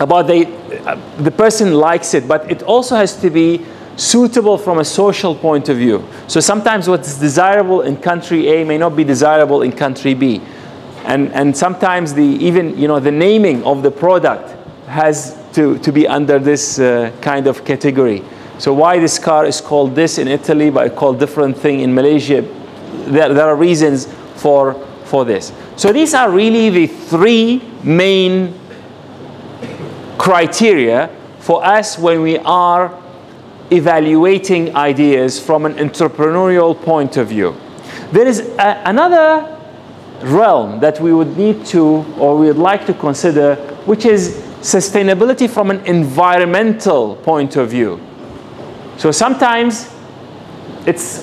about the person likes it, but it also has to be suitable from a social point of view. So sometimes what's desirable in country A may not be desirable in country B. And sometimes even the naming of the product has to be under this kind of category. So why this car is called this in Italy but called different thing in Malaysia, there are reasons for this. So these are really the three main criteria for us when we are evaluating ideas from an entrepreneurial point of view. There is another realm that we would need to, or we would like to consider, which is sustainability from an environmental point of view. So sometimes it's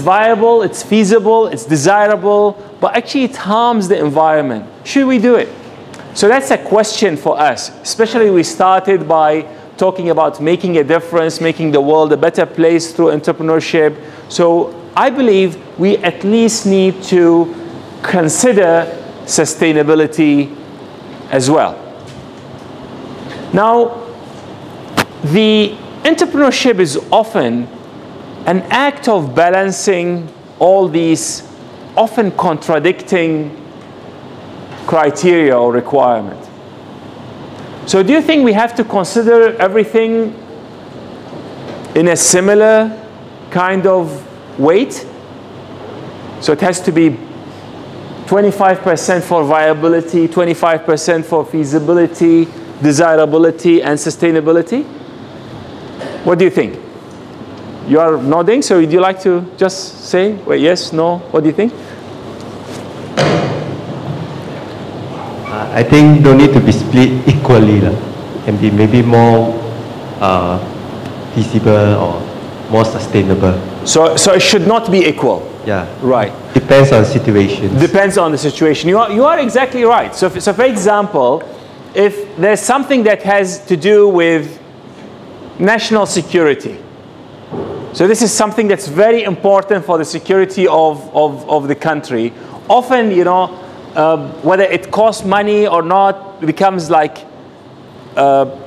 viable, it's feasible, it's desirable, but actually it harms the environment. Should we do it? So that's a question for us. Especially we started by talking about making a difference, making the world a better place through entrepreneurship. So I believe we at least need to consider sustainability as well. Now, the entrepreneurship is often an act of balancing all these often contradicting criteria or requirements. So do you think we have to consider everything in a similar kind of weight? So it has to be 25% for viability, 25% for feasibility, desirability, and sustainability? What do you think? You are nodding, so would you like to just say, wait, yes, no, what do you think? I think don't need to be split equally. Can be maybe more feasible or more sustainable. So it should not be equal. Yeah. Right. Depends on situations. Depends on the situation. You are exactly right. So for example, if there's something that has to do with national security. So this is something that's very important for the security of the country. Often, whether it costs money or not, it becomes like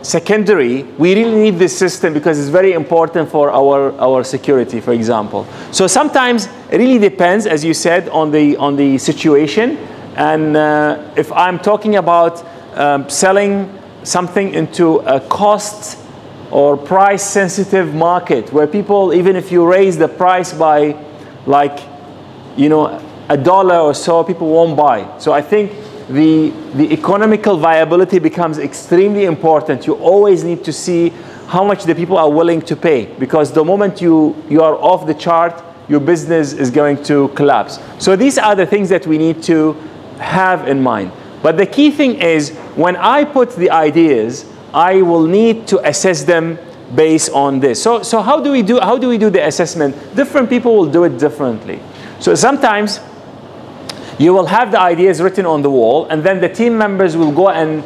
secondary. We really need this system because it's very important for our security, for example. So sometimes it really depends, as you said, on the situation. And if I'm talking about selling something into a cost or price sensitive market where people, even if you raise the price by like, $1 or so, people won't buy. So I think the economical viability becomes extremely important. You always need to see how much the people are willing to pay, because the moment you are off the chart, your business is going to collapse. So these are the things that we need to have in mind. But the key thing is, when I put the ideas, I will need to assess them based on this. So how do we do the assessment? Different people will do it differently. So sometimes you will have the ideas written on the wall, and then the team members will go and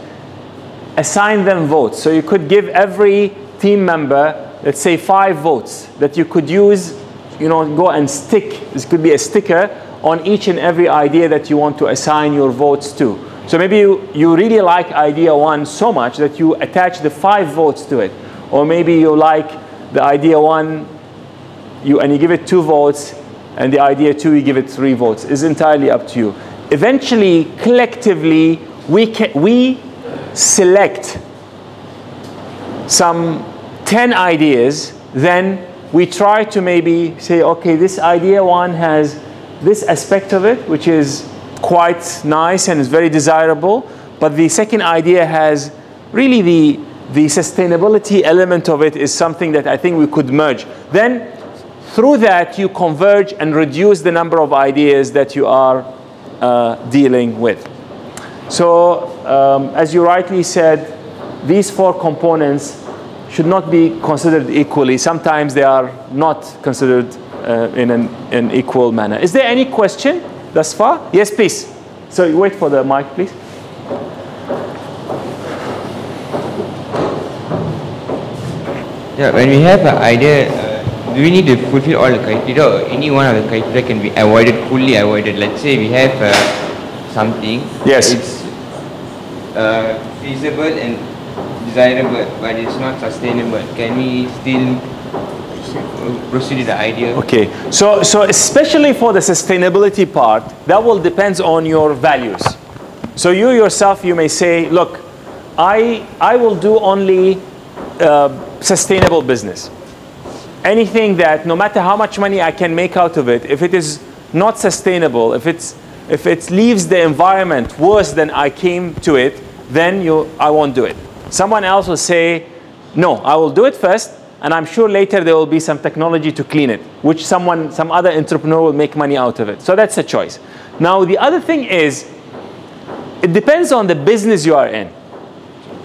assign them votes. So you could give every team member, let's say, 5 votes that you could use, go and stick. This could be a sticker on each and every idea that you want to assign your votes to. So maybe you really like idea 1 so much that you attach the 5 votes to it. Or maybe you like the idea 1 and you give it 2 votes, and the idea 2 you give it 3 votes. It's entirely up to you. Eventually, collectively, we select some 10 ideas, then we try to maybe say, okay, this idea 1 has this aspect of it, which is quite nice and is very desirable, but the second idea has really the sustainability element of it is something that I think we could merge. Then through that you converge and reduce the number of ideas that you are dealing with. So as you rightly said, these 4 components should not be considered equally. Sometimes they are not considered in an equal manner. Is there any question thus far? Yes, please. So wait for the mic, please. Yeah, when we have an idea, do we need to fulfill all the criteria, or any one of the criteria can be fully avoided? Let's say we have something. Yes. It's feasible and desirable, but it's not sustainable. Can we still proceed with the idea? Okay, so especially for the sustainability part, that will depend on your values. So you yourself, you may say, look, I will do only sustainable business. Anything that, no matter how much money I can make out of it, if it is not sustainable, if it leaves the environment worse than I came to it, then I won't do it. Someone else will say, no, I will do it first, and I'm sure later there will be some technology to clean it, which some other entrepreneur will make money out of it. So that's a choice. Now, the other thing is, it depends on the business you are in.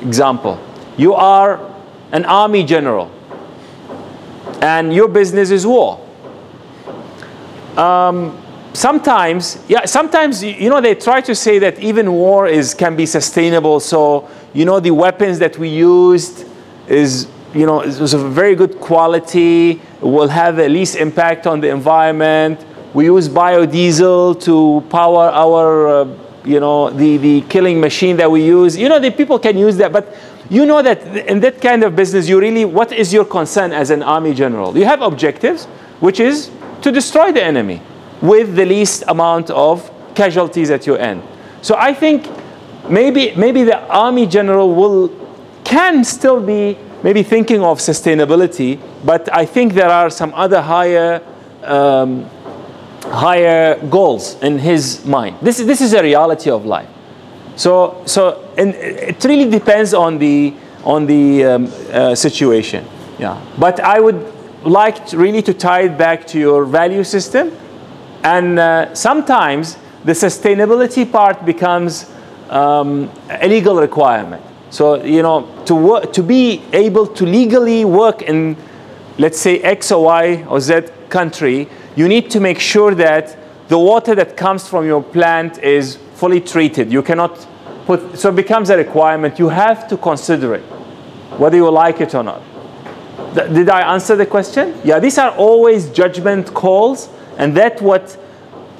Example, you are an army general, and your business is war. Sometimes, they try to say that even war can be sustainable. So, the weapons that we used is of very good quality, will have the least impact on the environment. We use biodiesel to power our, the killing machine that we use. The people can use that, but that in that kind of business, what is your concern as an army general? You have objectives, which is to destroy the enemy with the least amount of casualties at your end. So I think maybe the army general can still be maybe thinking of sustainability, but I think there are some other higher goals in his mind. This is a reality of life. So and it really depends on the situation. Yeah. But I would like really to tie it back to your value system, and sometimes the sustainability part becomes a legal requirement. So to be able to legally work in, let's say, X or Y or Z country, you need to make sure that the water that comes from your plant is fully treated. You cannot so it becomes a requirement. You have to consider it, whether you like it or not. Did I answer the question? Yeah, these are always judgment calls, and that's what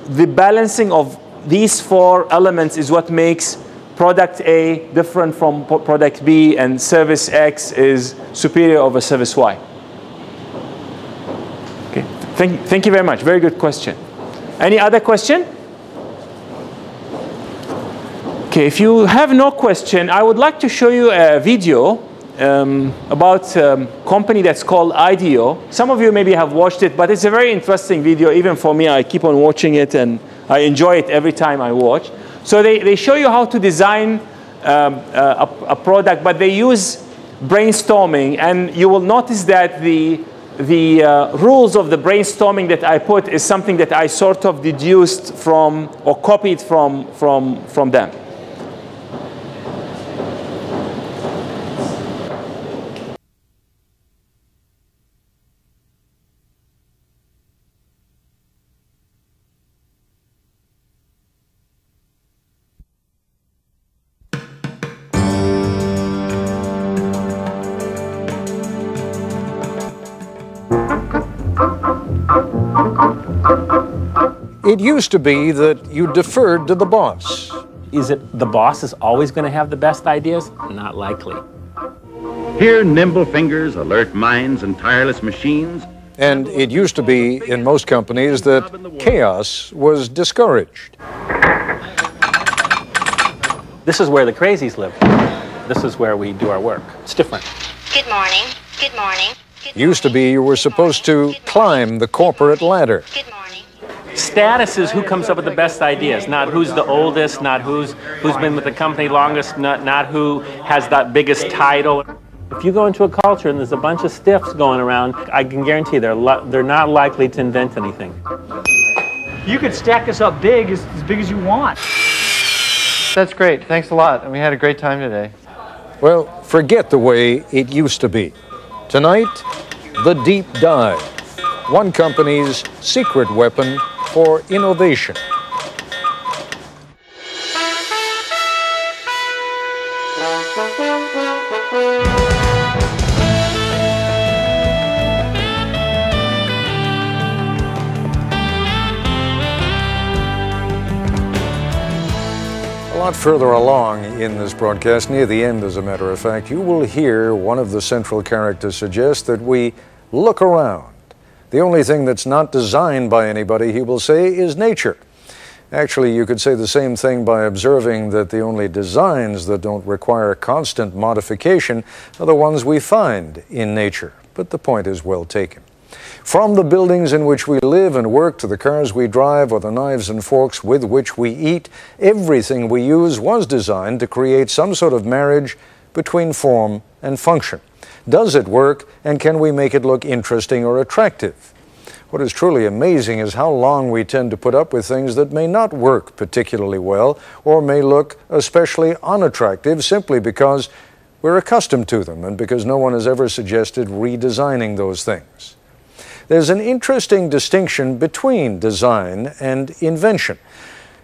the balancing of these four elements is what makes product A different from product B, and service X is superior over service Y. Okay, thank you very much. Very good question. Any other question? Okay, if you have no question, I would like to show you a video about a company that's called IDEO. Some of you maybe have watched it, but it's a very interesting video. Even for me, I keep on watching it, and I enjoy it every time I watch. So they show you how to design a product, but they use brainstorming, and you will notice that the rules of the brainstorming that I put is something that I sort of deduced from or copied from them. It used to be that you deferred to the boss. Is it the boss is always going to have the best ideas? Not likely. Here, nimble fingers, alert minds, and tireless machines. And it used to be in most companies that chaos was discouraged. This is where the crazies live. This is where we do our work. It's different. Good morning. Good morning. Used to be you were supposed to climb the corporate ladder. Good morning. Status is who comes up with the best ideas, not who's the oldest, not who's been with the company longest, not who has that biggest title. If you go into a culture and there's a bunch of stiffs going around, I can guarantee they're not likely to invent anything. You could stack us up big as you want. That's great. Thanks a lot. And we had a great time today. Well, forget the way it used to be. Tonight, the deep dive. One company's secret weapon for innovation. A lot further along in this broadcast, near the end as a matter of fact, you will hear one of the central characters suggest that we look around The only thing that's not designed by anybody, he will say, is nature. Actually, you could say the same thing by observing that the only designs that don't require constant modification are the ones we find in nature. But the point is well taken. From the buildings in which we live and work to the cars we drive or the knives and forks with which we eat, everything we use was designed to create some sort of marriage between form and function. Does it work, and can we make it look interesting or attractive? What is truly amazing is how long we tend to put up with things that may not work particularly well or may look especially unattractive simply because we're accustomed to them and because no one has ever suggested redesigning those things. There's an interesting distinction between design and invention.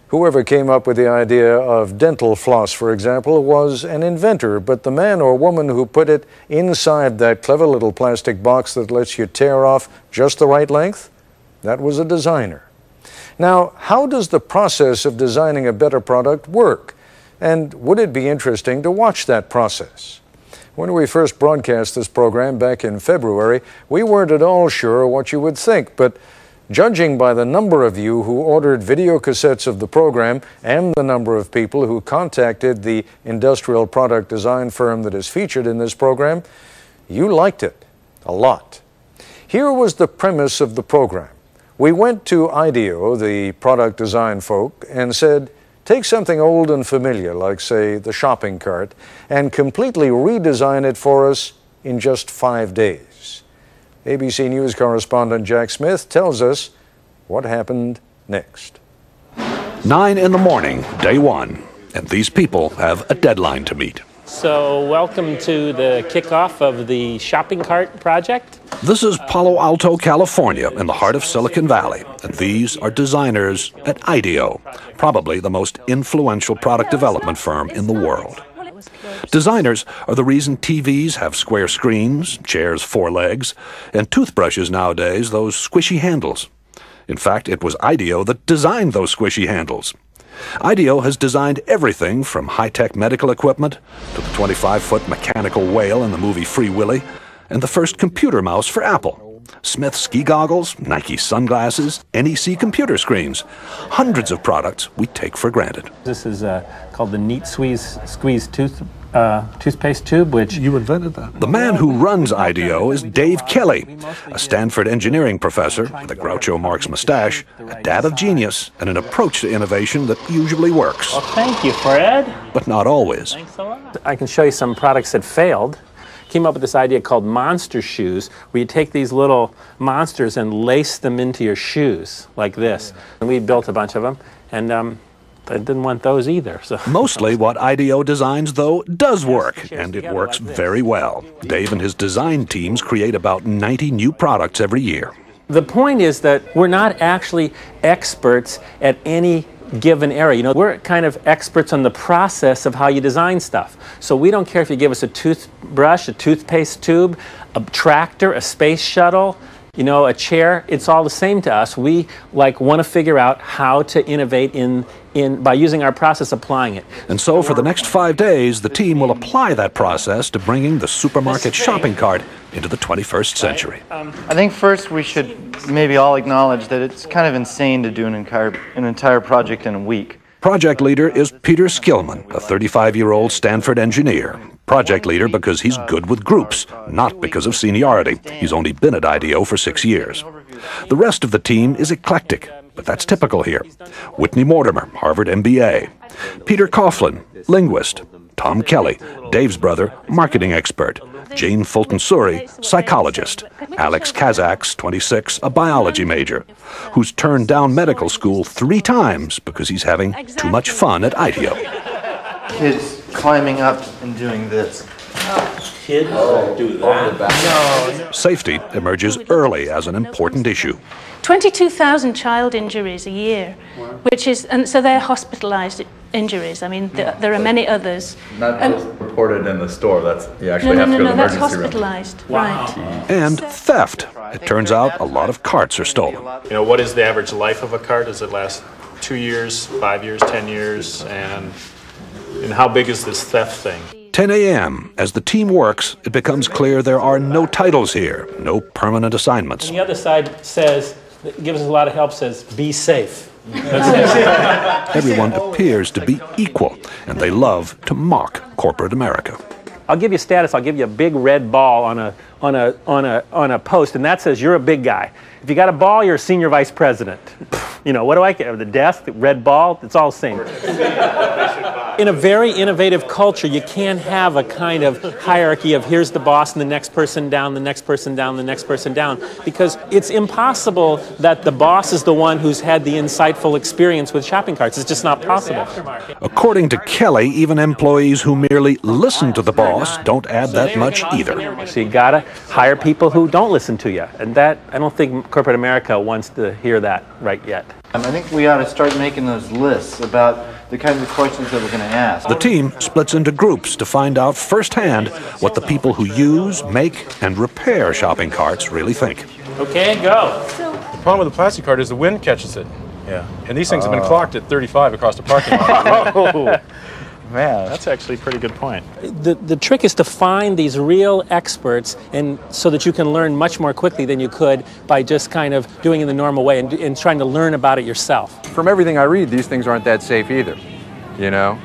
Whoever came up with the idea of dental floss, for example, was an inventor, but the man or woman who put it inside that clever little plastic box that lets you tear off just the right length, that was a designer. Now, how does the process of designing a better product work? And would it be interesting to watch that process? When we first broadcast this program back in February, we weren't at all sure what you would think, but judging by the number of you who ordered video cassettes of the program and the number of people who contacted the industrial product design firm that is featured in this program, you liked it a lot. Here was the premise of the program. We went to IDEO, the product design folk, and said, take something old and familiar, like, say, the shopping cart, and completely redesign it for us in just 5 days. ABC News correspondent Jack Smith tells us what happened next. 9 in the morning, day one, and these people have a deadline to meet. So welcome to the kickoff of the shopping cart project. This is Palo Alto, California, in the heart of Silicon Valley, and these are designers at IDEO, probably the most influential product development firm in the world. Designers are the reason TVs have square screens, chairs 4 legs, and toothbrushes nowadays those squishy handles. In fact, it was IDEO that designed those squishy handles. IDEO has designed everything from high-tech medical equipment to the 25-foot mechanical whale in the movie Free Willy and the first computer mouse for Apple. Smith ski goggles, Nike sunglasses, NEC computer screens. Hundreds of products we take for granted. This is called the Neat Squeeze toothpaste tube, which... You invented that. The man who runs IDEO is Dave Kelly, a Stanford engineering professor with a Groucho Marx mustache, a dad of genius, and an approach to innovation that usually works. Well, thank you, Fred. But not always. Thanks a lot. I can show you some products that failed. Came up with this idea called monster shoes, where you take these little monsters and lace them into your shoes, like this. And we built a bunch of them, and I didn't want those either. So. Mostly what IDEO designs, though, does work, and it works very well. Dave and his design teams create about 90 new products every year. The point is that we're not actually experts at any given area. You know, we're kind of experts on the process of how you design stuff. So we don't care if you give us a toothbrush, a toothpaste tube, a tractor, a space shuttle, you know, a chair. It's all the same to us. We want to figure out how to innovate by using our process, applying it. And so for the next 5 days, the team will apply that process to bringing the supermarket shopping cart into the 21st century. I think first we should maybe all acknowledge that it's kind of insane to do an entire project in a week. Project leader is Peter Skillman, a 35-year-old Stanford engineer. Project leader because he's good with groups, not because of seniority. He's only been at IDEO for 6 years. The rest of the team is eclectic, but that's typical here. Whitney Mortimer, Harvard MBA. Peter Coughlin, linguist. Tom Kelly, Dave's brother, marketing expert. Jane Fulton-Suri, psychologist. Alex Kazaks, 26, a biology major, who's turned down medical school 3 times because he's having too much fun at IDEO. Kids climbing up and doing this. Kids do that? No. Safety emerges early as an important issue. 22,000 child injuries a year, and so they're hospitalized injuries. I mean, there are many others. Not reported in the store. You actually have to go to the emergency room. That's hospitalized, right. And theft. It turns out a lot of carts are stolen. You know, what is the average life of a cart? Does it last 2 years, 5 years, 10 years? And how big is this theft thing? 10 a.m. As the team works, it becomes clear there are no titles here, no permanent assignments. And the other side says, gives us a lot of help, says, be safe. Everyone appears to be equal, and they love to mock corporate America. I'll give you status. I'll give you a big red ball on a post, and that says you're a big guy. If you got a ball, you're a senior vice president. You know, what do I care? The desk, the red ball, it's all the same. In a very innovative culture, you can't have a kind of hierarchy of here's the boss and the next person down, the next person down, the next person down, because it's impossible that the boss is the one who's had the insightful experience with shopping carts. It's just not possible. According to Kelly, even employees who merely listen to the boss don't add that much either. So you gotta hire people who don't listen to you, and that, I don't think corporate America wants to hear that right yet. I think we ought to start making those lists about the kinds of questions that we're going to ask. The team splits into groups to find out firsthand what the people who use, make, and repair shopping carts really think. Okay, go. The problem with the plastic cart is the wind catches it. Yeah. And these things have been clocked at 35 across the parking lot. Oh, man, that's actually a pretty good point. The trick is to find these real experts, and so that you can learn much more quickly than you could by just kind of doing it the normal way and trying to learn about it yourself. From everything I read, these things aren't that safe either, you know?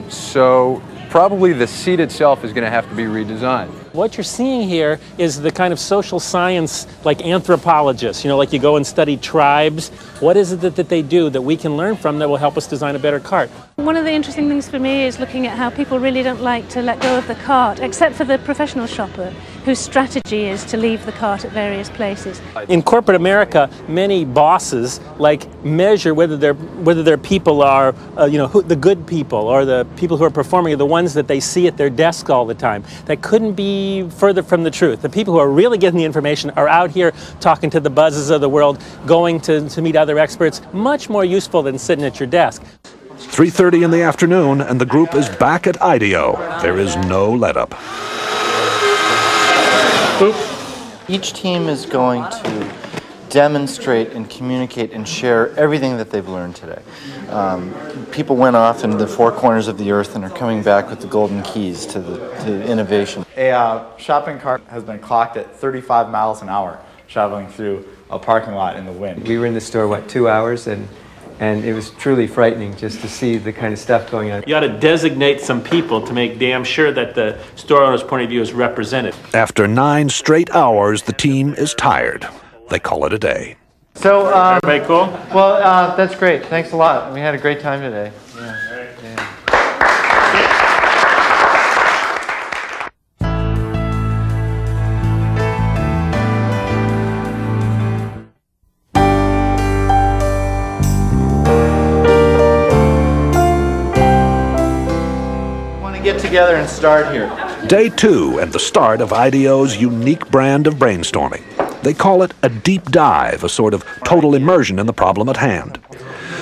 So probably the seat itself is going to have to be redesigned. What you're seeing here is the kind of social science, like anthropologists, you know, like you go and study tribes. What is it that they do that we can learn from that will help us design a better cart? One of the interesting things for me is looking at how people really don't like to let go of the cart, except for the professional shopper, whose strategy is to leave the cart at various places. In corporate America, many bosses measure whether their people are, the good people or the people who are performing are the ones that they see at their desk all the time. That couldn't be further from the truth. The people who are really getting the information are out here talking to the buzzes of the world, going to meet other experts, much more useful than sitting at your desk. 3:30 in the afternoon, and the group is back at IDEO. There is no let-up. Each team is going to demonstrate and communicate and share everything that they've learned today. People went off into the four corners of the earth and are coming back with the golden keys to innovation. A shopping cart has been clocked at 35 miles an hour traveling through a parking lot in the wind. We were in the store, 2 hours, and it was truly frightening just to see the kind of stuff going on. You ought to designate some people to make damn sure that the store owner's point of view is represented. After 9 straight hours, the team is tired. They call it a day. So, everybody cool? Well, that's great. Thanks a lot. We had a great time today. Yeah. Get together and start here. Day 2 and the start of IDEO's unique brand of brainstorming. They call it a deep dive, a sort of total immersion in the problem at hand.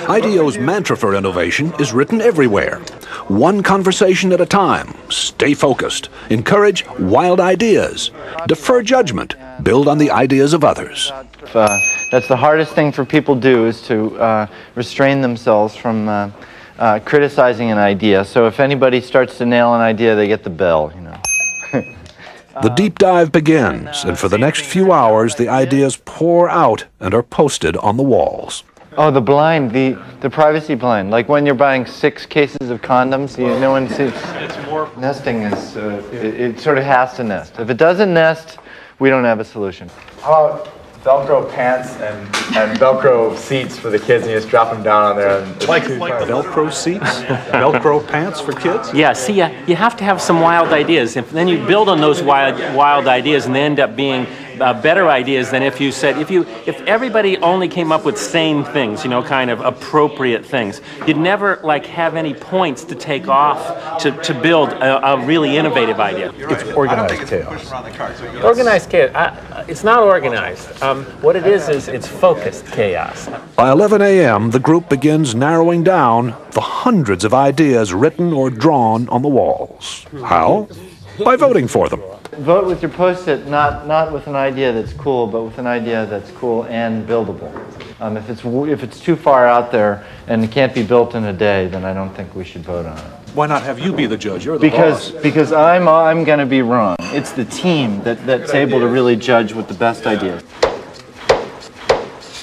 IDEO's mantra for innovation is written everywhere. One conversation at a time. Stay focused. Encourage wild ideas. Defer judgment. Build on the ideas of others. That's the hardest thing for people to do, is to restrain themselves from criticizing an idea. So if anybody starts to nail an idea, they get the bell, you know. The deep dive begins, and for the next few hours, the ideas pour out and are posted on the walls. Oh, the blind, the privacy blind. Like when you're buying 6 cases of condoms, no one sees. Nesting is, it sort of has to nest. If it doesn't nest, we don't have a solution. How about Velcro pants and Velcro seats for the kids, and you just drop them down on there? And like Velcro seats? Velcro pants for kids? Yeah, see, you have to have some wild ideas. If then you build on those wild ideas, and they end up being better ideas than if you said, if everybody only came up with sane things, kind of appropriate things, you'd never have any points to take off to build a really innovative idea. It's organized chaos. Organized chaos. It's not organized. What it is it's focused chaos. By 11 a.m., the group begins narrowing down the hundreds of ideas written or drawn on the walls. How? By voting for them. Vote with your post-it, not with an idea that's cool, but with an idea that's cool and buildable. If it's too far out there and it can't be built in a day, then I don't think we should vote on it. Why not have you be the judge? You're the boss. Because I'm going to be wrong. It's the team that's able to really judge what the best idea is.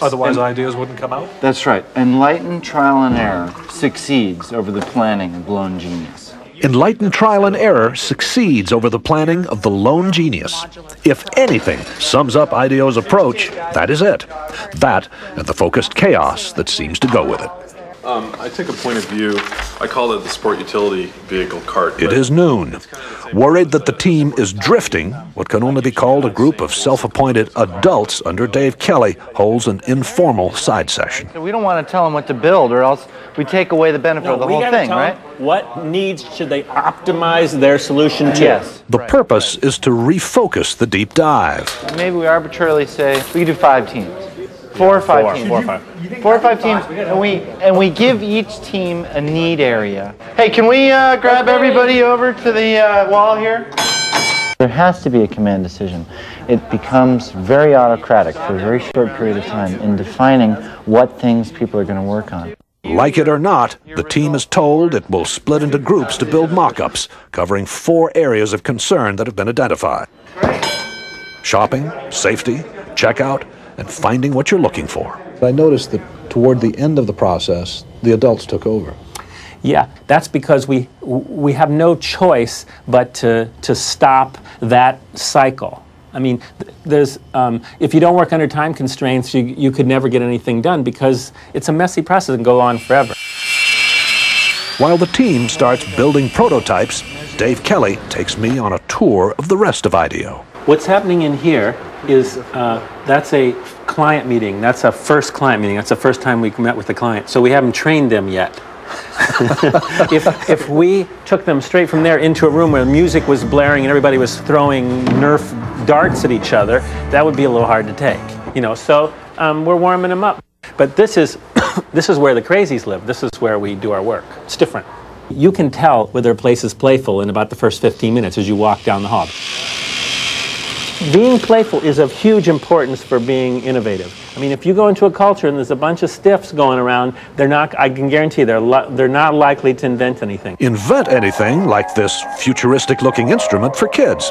Otherwise, ideas wouldn't come out? That's right. Enlightened trial and error succeeds over the planning of lone genius. Enlightened trial and error succeeds over the planning of the lone genius. If anything sums up IDEO's approach, that is it. That and the focused chaos that seems to go with it. I take a point of view, I call it the sport utility vehicle cart. It is noon. Worried that the team is drifting, what can only be called a group of self-appointed adults under Dave Kelly holds an informal side session. We don't want to tell them what to build, or else we take away the benefit of the whole thing, right? What needs should they optimize their solution to? Yes. The purpose is to refocus the deep dive. Maybe we arbitrarily say we could do 5 teams. 4 or 5 teams. 4 or 5 teams, and we give each team a need area. Hey, can we grab everybody over to the wall here? There has to be a command decision. It becomes very autocratic for a very short period of time in defining what things people are going to work on. Like it or not, the team is told it will split into groups to build mock-ups, covering 4 areas of concern that have been identified. Shopping, safety, checkout, and finding what you're looking for. I noticed that toward the end of the process, the adults took over. Yeah, that's because we have no choice but to stop that cycle. I mean, there's if you don't work under time constraints, you could never get anything done because it's a messy process and go on forever. While the team starts building prototypes, Dave Kelly takes me on a tour of the rest of IDEO. What's happening in here is that's a client meeting. That's a first client meeting. That's the first time we met with the client. So we haven't trained them yet. if we took them straight from there into a room where music was blaring and everybody was throwing Nerf darts at each other, that would be a little hard to take. You know, so we're warming them up. But this is this is where the crazies live. This is where we do our work. It's different. You can tell whether a place is playful in about the first 15 minutes as you walk down the hall. Being playful is of huge importance for being innovative. I mean, if you go into a culture and there's a bunch of stiffs going around, they're not, I can guarantee they're not likely to invent anything. Invent anything like this futuristic-looking instrument for kids.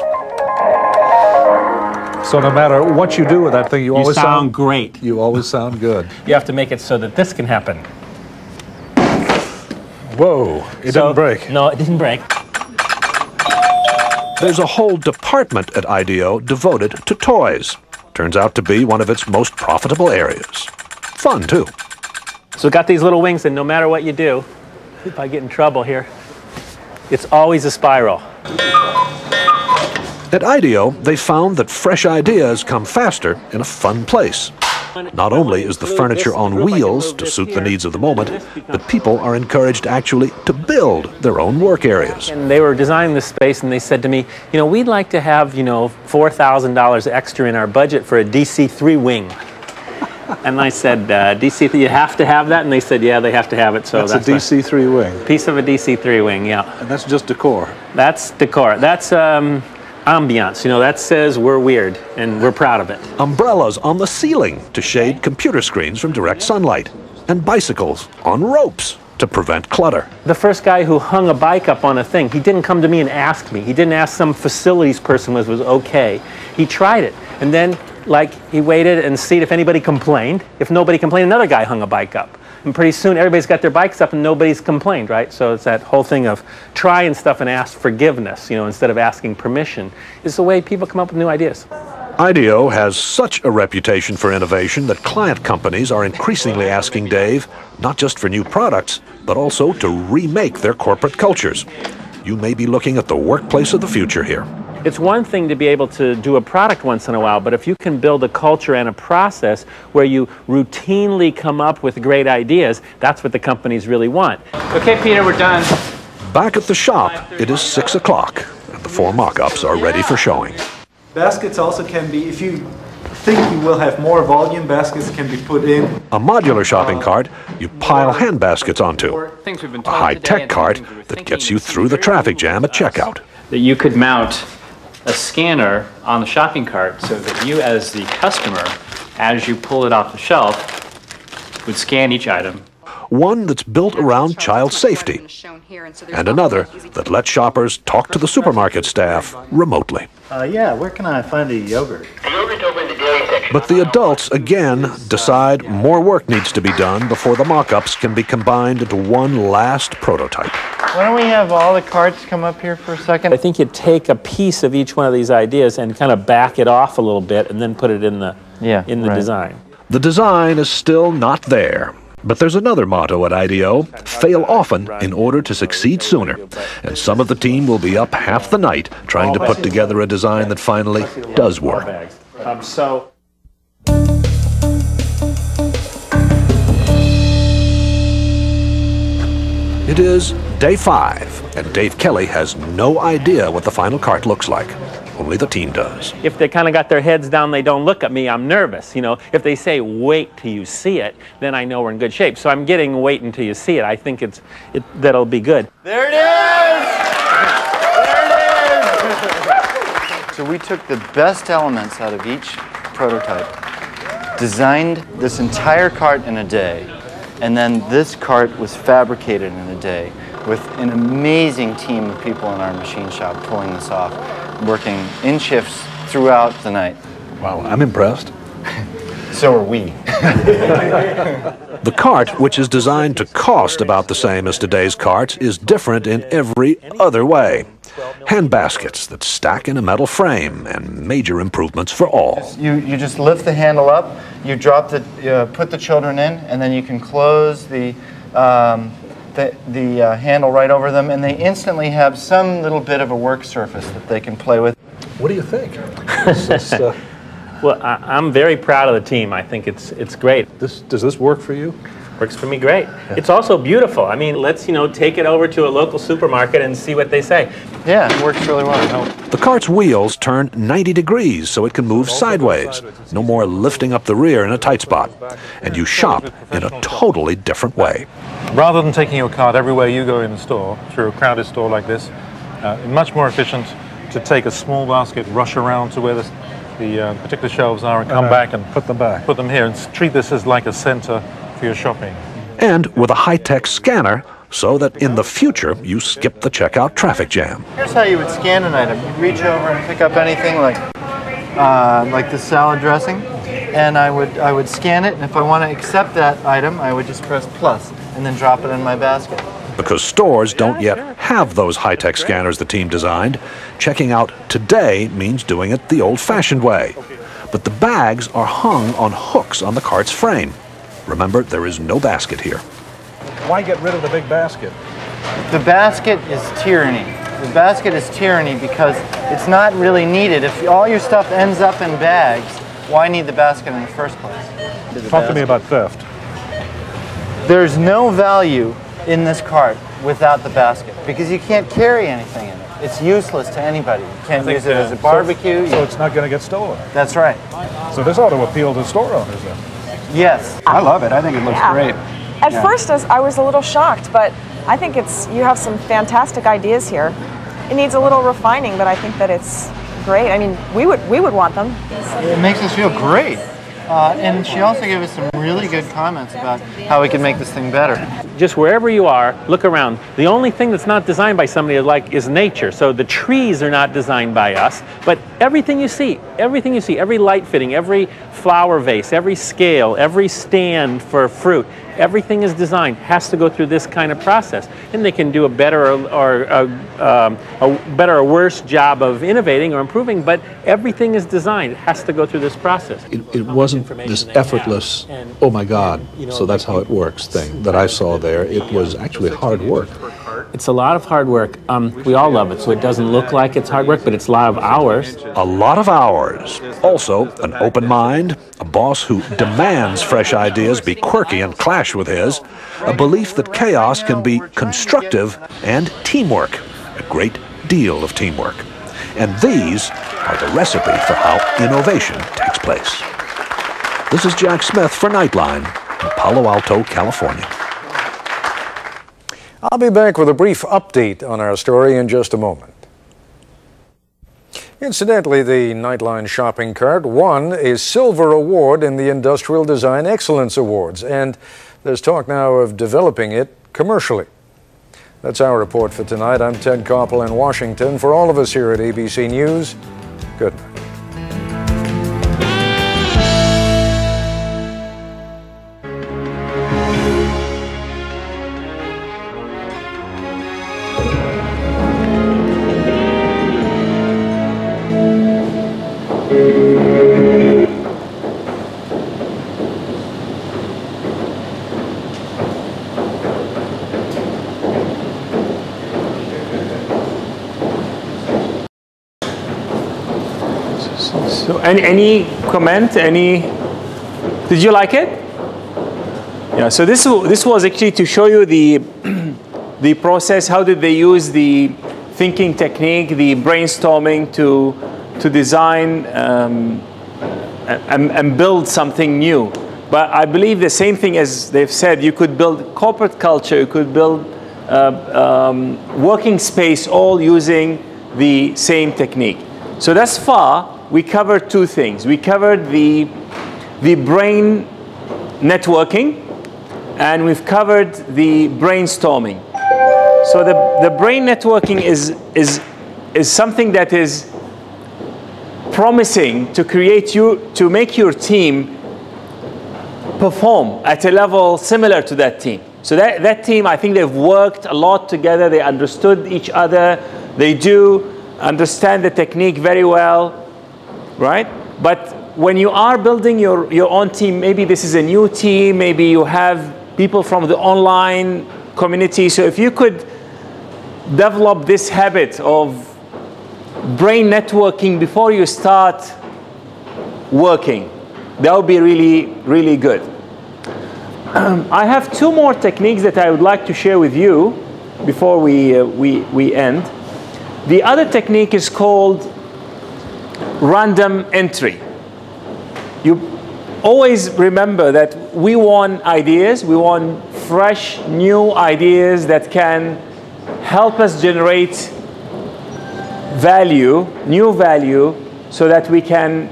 So no matter what you do with that thing, you always sound great. You always sound good. You have to make it so that this can happen. Whoa, it didn't break. No, it didn't break. There's a whole department at IDEO devoted to toys. Turns out to be one of its most profitable areas. Fun, too. So it got these little wings, and no matter what you do, if I get in trouble here, it's always a spiral. At IDEO, they found that fresh ideas come faster in a fun place. Not only is the furniture on wheels to suit the needs of the moment, but people are encouraged actually to build their own work areas. And they were designing this space and they said to me, you know, we'd like to have, you know, $4,000 extra in our budget for a DC-3 wing. And I said, DC-3, you have to have that? And they said, yeah, they have to have it. So that's a DC-3 wing. Piece of a DC-3 wing, yeah. And that's just decor. That's decor. That's ambiance, you know, that says we're weird and we're proud of it. Umbrellas on the ceiling to shade computer screens from direct sunlight, and bicycles on ropes to prevent clutter. The first guy who hung a bike up on a thing, he didn't come to me and ask me. He didn't ask some facilities person was okay. He tried it, and then like he waited and see if anybody complained. If nobody complained, another guy hung a bike up. And pretty soon everybody's got their bikes up and nobody's complained, right? So it's that whole thing of trying stuff and ask forgiveness, you know, instead of asking permission, is the way people come up with new ideas. IDEO has such a reputation for innovation that client companies are increasingly asking Dave not just for new products, but also to remake their corporate cultures. You may be looking at the workplace of the future here. It's one thing to be able to do a product once in a while, but if you can build a culture and a process where you routinely come up with great ideas, that's what the companies really want. Okay, Peter, we're done. Back at the shop, it is 6 o'clock, and the 4 mock-ups are ready for showing. Baskets also can be, if you think you will have more volume, baskets can be put in. A modular shopping cart you pile hand baskets onto. A high-tech cart that gets you through the traffic jam at checkout. That you could mount a scanner on the shopping cart so that you as the customer, as you pull it off the shelf, would scan each item. one that's built around child safety, and another that lets shoppers talk to the supermarket staff remotely. Yeah, where can I find a yogurt? But the adults, again, decide more work needs to be done before the mock-ups can be combined into one last prototype. Why don't we have all the carts come up here for a second? I think you take a piece of each one of these ideas and kind of back it off a little bit and then put it in the design. The design is still not there. But there's another motto at IDEO: fail often in order to succeed sooner. And some of the team will be up half the night trying to put together a design that finally does work. It is day 5, and Dave Kelly has no idea what the final cart looks like. Only the team does. If they kind of got their heads down, they don't look at me, I'm nervous. You know, if they say, wait till you see it, then I know we're in good shape. So I'm getting wait until you see it. I think that'll be good. There it is! There it is! So we took the best elements out of each prototype, designed this entire cart in a day, and then this cart was fabricated in a day with an amazing team of people in our machine shop pulling this off, working in shifts throughout the night. Wow, I'm impressed. So are we. The cart, which is designed to cost about the same as today's carts, is different in every other way. Hand baskets that stack in a metal frame, and major improvements for all. You just lift the handle up, you drop put the children in, and then you can close the handle right over them, and they instantly have some little bit of a work surface that they can play with. What do you think? Well, I'm very proud of the team. I think it's great. Does this work for you? Works for me great. Yeah. It's also beautiful. I mean, let's take it over to a local supermarket and see what they say. Yeah, it works really well. The cart's wheels turn 90 degrees so it can move sideways. No more lifting up the rear in a tight spot. And you shop in a totally different way. Rather than taking your cart everywhere you go in the store, through a crowded store like this, much more efficient to take a small basket, rush around to where the particular shelves are, and come back and put them back. Put them here, and treat this as like a center for your shopping. And with a high-tech scanner, so that in the future you skip the checkout traffic jam. Here's how you would scan an item. You'd reach over and pick up anything like the salad dressing, and I would scan it, and if I want to accept that item, I would just press plus and then drop it in my basket. Because stores don't yet have those high-tech scanners the team designed, checking out today means doing it the old-fashioned way. But the bags are hung on hooks on the cart's frame. Remember, there is no basket here. Why get rid of the big basket? The basket is tyranny. The basket is tyranny because it's not really needed. If all your stuff ends up in bags, why need the basket in the first place? Talk to me about theft. There's no value in this cart without the basket because you can't carry anything in it. It's useless to anybody. You can't use it as a barbecue. So it's not going to get stolen. That's right. So this ought to appeal to store owners then. Yes. I love it. I think it looks great. At first I was a little shocked, but I think you have some fantastic ideas here. It needs a little refining, but I think that it's great. I mean, we would want them. It makes us feel great. And she also gave us some really good comments about how we can make this thing better. Just wherever you are, look around. The only thing that's not designed by somebody is nature. So the trees are not designed by us, but everything you see, every light fitting, every flower vase, every scale, every stand for fruit, everything is designed, has to go through this kind of process. And they can do a better or worse job of innovating or improving, but everything is designed. It has to go through this process. It wasn't this effortless, oh my God, so that's how it works thing that I saw there. It was actually hard work. It's a lot of hard work. We all love it, so it doesn't look like it's hard work, but it's a lot of hours. A lot of hours. Also, an open mind, a boss who demands fresh ideas be quirky and clash with his, a belief that chaos can be constructive, and teamwork, a great deal of teamwork. And these are the recipe for how innovation takes place. This is Jack Smith for Nightline in Palo Alto, California. I'll be back with a brief update on our story in just a moment. Incidentally, the Nightline shopping cart won a silver award in the Industrial Design Excellence Awards, and There's talk now of developing it commercially. That's our report for tonight. I'm Ted Koppel in Washington. For all of us here at ABC News, good night. So any comment? Did you like it? Yeah, so this was actually to show you the process. How did they use the thinking technique, the brainstorming to design and build something new. But I believe the same thing as they've said, you could build corporate culture, you could build working space, all using the same technique. So thus far, we covered two things. We covered the brain networking, and we've covered the brainstorming. So the brain networking is something that is promising to make your team perform at a level similar to that team. So that team, I think they've worked a lot together, they understood each other, they do understand the technique very well, right? But when you are building your own team, maybe this is a new team, maybe you have people from the online community. So if you could develop this habit of brain networking before you start working, that would be really, really good. I have two more techniques that I would like to share with you before we end. The other technique is called random entry. You always remember that we want ideas, we want fresh, new ideas that can help us generate value, new value, so that we can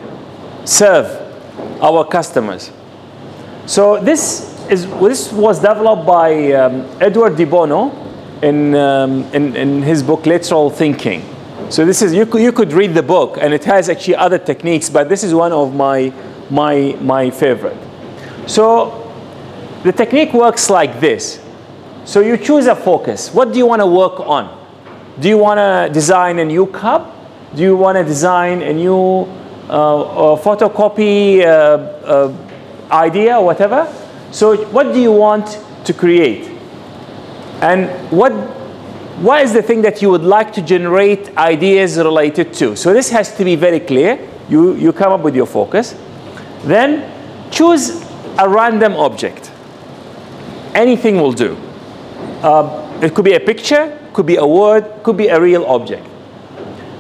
serve our customers. So this was developed by Edward de Bono in his book Lateral Thinking. So this is, you could read the book, and it has actually other techniques, but this is one of my favorite. So the technique works like this. So you choose a focus. What do you want to work on? Do you want to design a new cup? Do you want to design a new photocopy idea or whatever? So what do you want to create? And what is the thing that you would like to generate ideas related to? So this has to be very clear. You come up with your focus. Then choose a random object. Anything will do. It could be a picture, could be a word, could be a real object.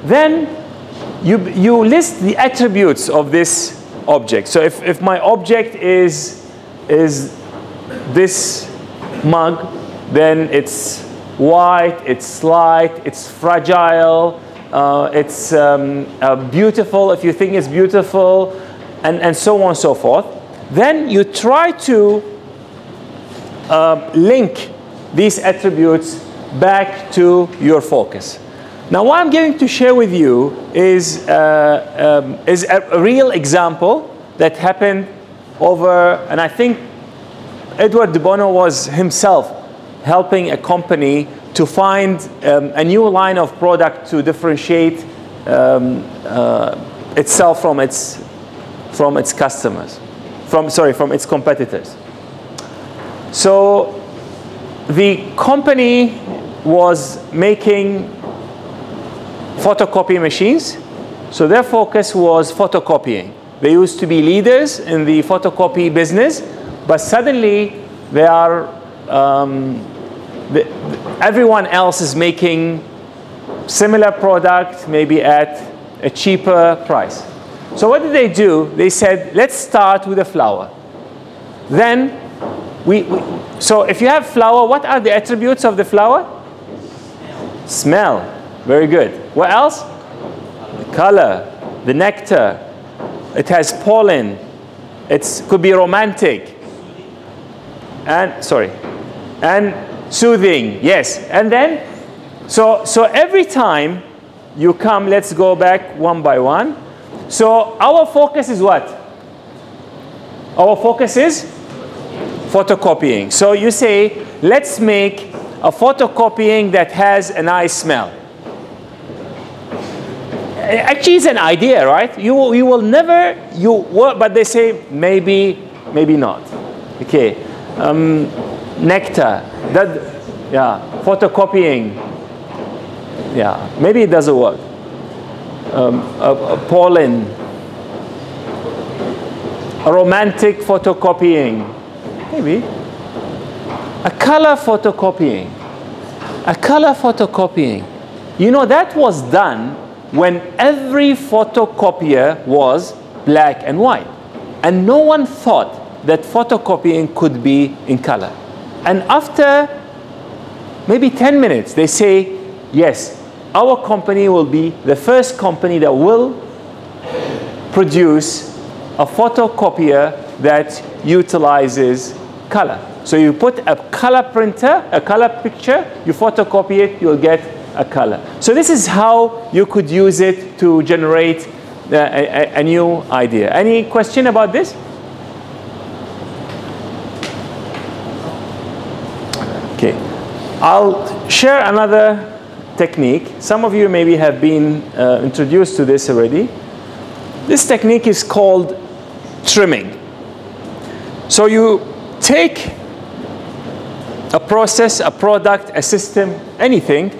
Then you list the attributes of this object. So if my object is this mug, then it's white, it's light, it's fragile, it's beautiful if you think it's beautiful, and so on and so forth. Then you try to link these attributes back to your focus. Now what I'm going to share with you is a real example that happened over, and I think Edward de Bono was himself helping a company to find a new line of product to differentiate itself from its customers, from its competitors. So the company was making photocopy machines, so their focus was photocopying. They used to be leaders in the photocopy business, but suddenly they are everyone else is making similar product, maybe at a cheaper price. So what did they do? They said, let's start with a flower. Then so if you have flower, what are the attributes of the flower? Smell. Very good. What else? The color, the nectar. It has pollen. It could be romantic. and sorry, and soothing, yes. And then, so every time you come, let's go back one by one. So our focus is what? Our focus is photocopying. So you say, let's make a photocopying that has a nice smell. Actually, it's an idea, right? You will never, but they say maybe not. Okay, nectar, yeah, photocopying, yeah, maybe it doesn't work. Pollen, a romantic photocopying, maybe. A color photocopying, You know, that was done when every photocopier was black and white. And no one thought that photocopying could be in color. And after maybe 10 minutes, they say, yes, our company will be the first company that will produce a photocopier that utilizes color. So you put a color printer, a color picture, you photocopy it, you'll get a color. So this is how you could use it to generate a new idea. Any question about this? Okay, I'll share another technique. Some of you maybe have been introduced to this already. This technique is called trimming. So you take a process, a product, a system, anything,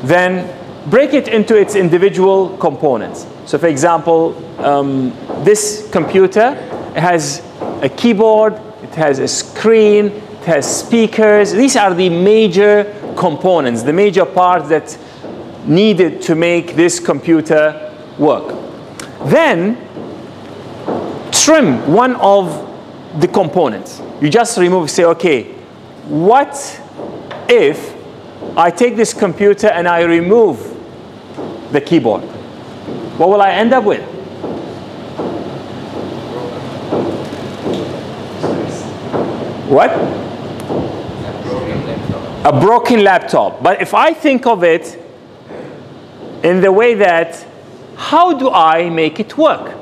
then break it into its individual components. So for example, this computer has a keyboard, it has a screen, it has speakers. These are the major components, the major parts that needed to make this computer work. Then trim one of the components. You just remove, say, okay, what if I take this computer and I remove the keyboard? What will I end up with? What? A broken laptop. But if I think of it in the way that, how do I make it work?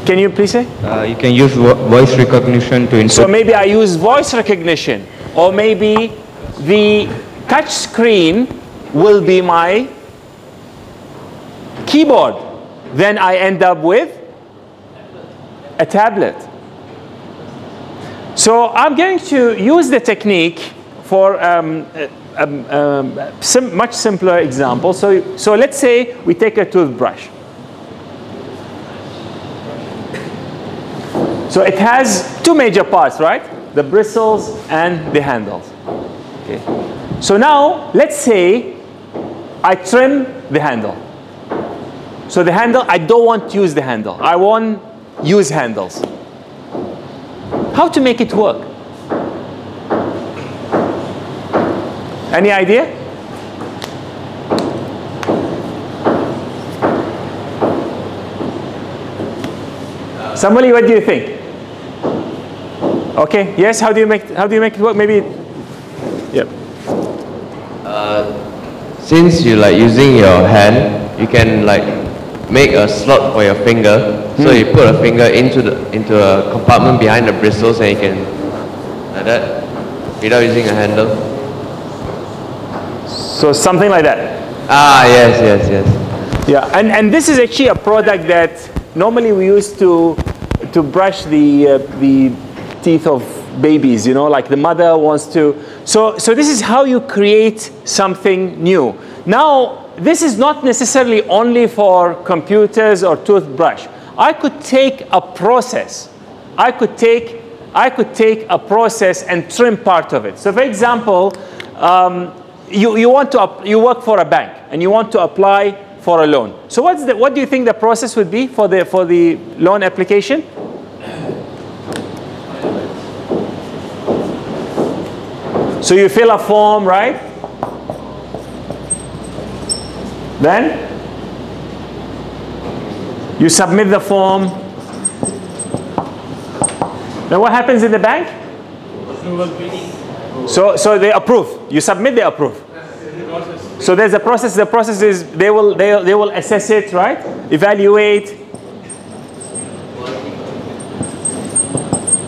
Can you please say? You can use voice recognition to input. So maybe I use voice recognition, or maybe the touch screen will be my keyboard. Then I end up with a tablet. So I'm going to use the technique for much simpler example. So let's say we take a toothbrush. So it has two major parts, right? The bristles and the handles. Okay. So now let's say I trim the handle. So the handle, I don't want to use the handle. I won't use handles. How to make it work? Any idea? Somebody, what do you think? Okay, yes, how do you make it work? Maybe, yep. Since you like using your hand, you can like make a slot for your finger. So you put a finger into a compartment behind the bristles, and you can like that without using a handle. So something like that. Ah, yes. Yeah, and this is actually a product that normally we use to brush the teeth of babies, you know, like the mother wants to. So this is how you create something new. Now, this is not necessarily only for computers or toothbrush. I could take a process. I could take a process and trim part of it. So for example, you work for a bank and you want to apply for a loan. So what do you think the process would be for the loan application? So you fill a form, right? Then you submit the form. Then what happens in the bank? So they approve. You submit, they approve. So there's a process. The process is they will assess it, right? Evaluate.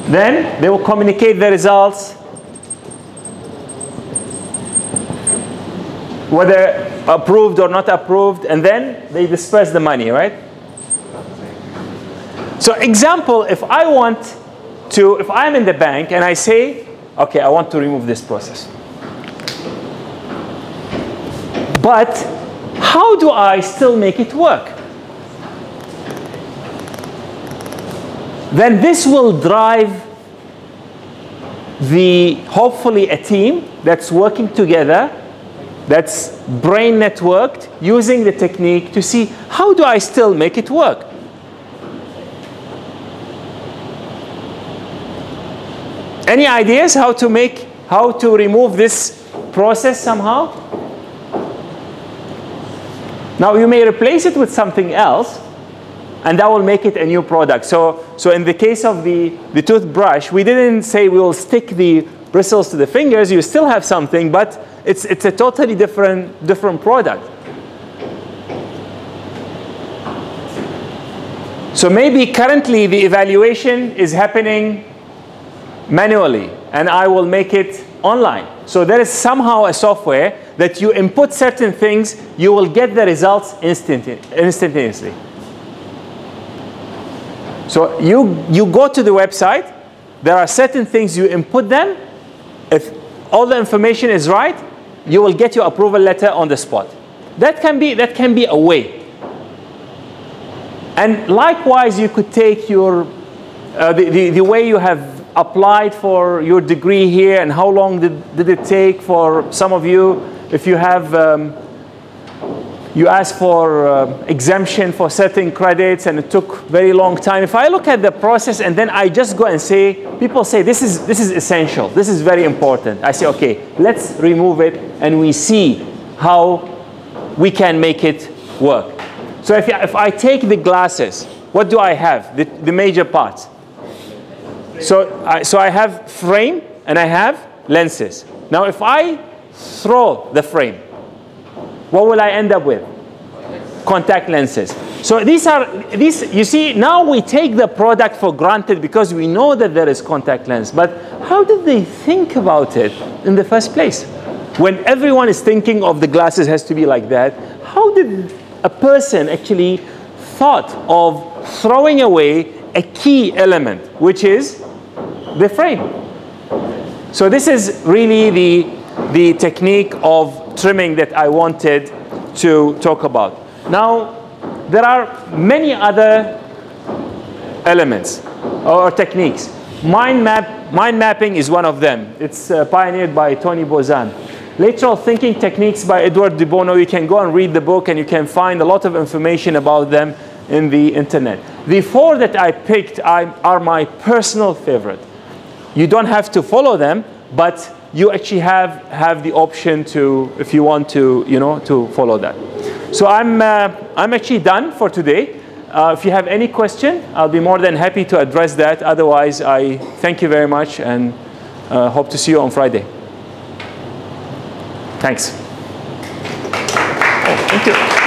Then they will communicate the results, whether approved or not approved, and then they disperse the money, right? So example, if I'm in the bank and I say, okay, I want to remove this process. But how do I still make it work? Then this will drive hopefully a team that's working together, that's brain networked, using the technique to see, how do I still make it work? Any ideas how to remove this process somehow? Now you may replace it with something else, and that will make it a new product. So in the case of the toothbrush, we didn't say we will stick the bristles to the fingers. You still have something, but it's a totally different product. So maybe currently the evaluation is happening manually, and I will make it online. So there is somehow a software that you input certain things, you will get the results instantaneously. So you go to the website, there are certain things you input them. If all the information is right, you will get your approval letter on the spot. That can be a way. And likewise, you could take your the way you have applied for your degree here, and how long did it take for some of you. If you have you asked for exemption for certain credits and it took very long time. If I look at the process and then I just go and say, people say this is essential, this is very important. I say, okay, let's remove it, and we see how we can make it work. So if I take the glasses, what do I have? The major parts. So I have frame and I have lenses. Now if I throw the frame, what will I end up with? Contact lenses. So these you see, now we take the product for granted because we know that there is contact lens. But how did they think about it in the first place? When everyone is thinking of the glasses has to be like that, how did a person actually thought of throwing away a key element, which is the frame? So this is really the technique of trimming that I wanted to talk about. Now, there are many other elements or techniques. Mind mapping is one of them. It's pioneered by Tony Buzan. Lateral thinking techniques by Edward de Bono. You can go and read the book, and you can find a lot of information about them in the internet. The four that I picked are my personal favorite. You don't have to follow them, but you actually have the option to, if you want to, to follow that. So I'm actually done for today. If you have any question, I'll be more than happy to address that. Otherwise, I thank you very much and hope to see you on Friday. Thanks. Oh, thank you.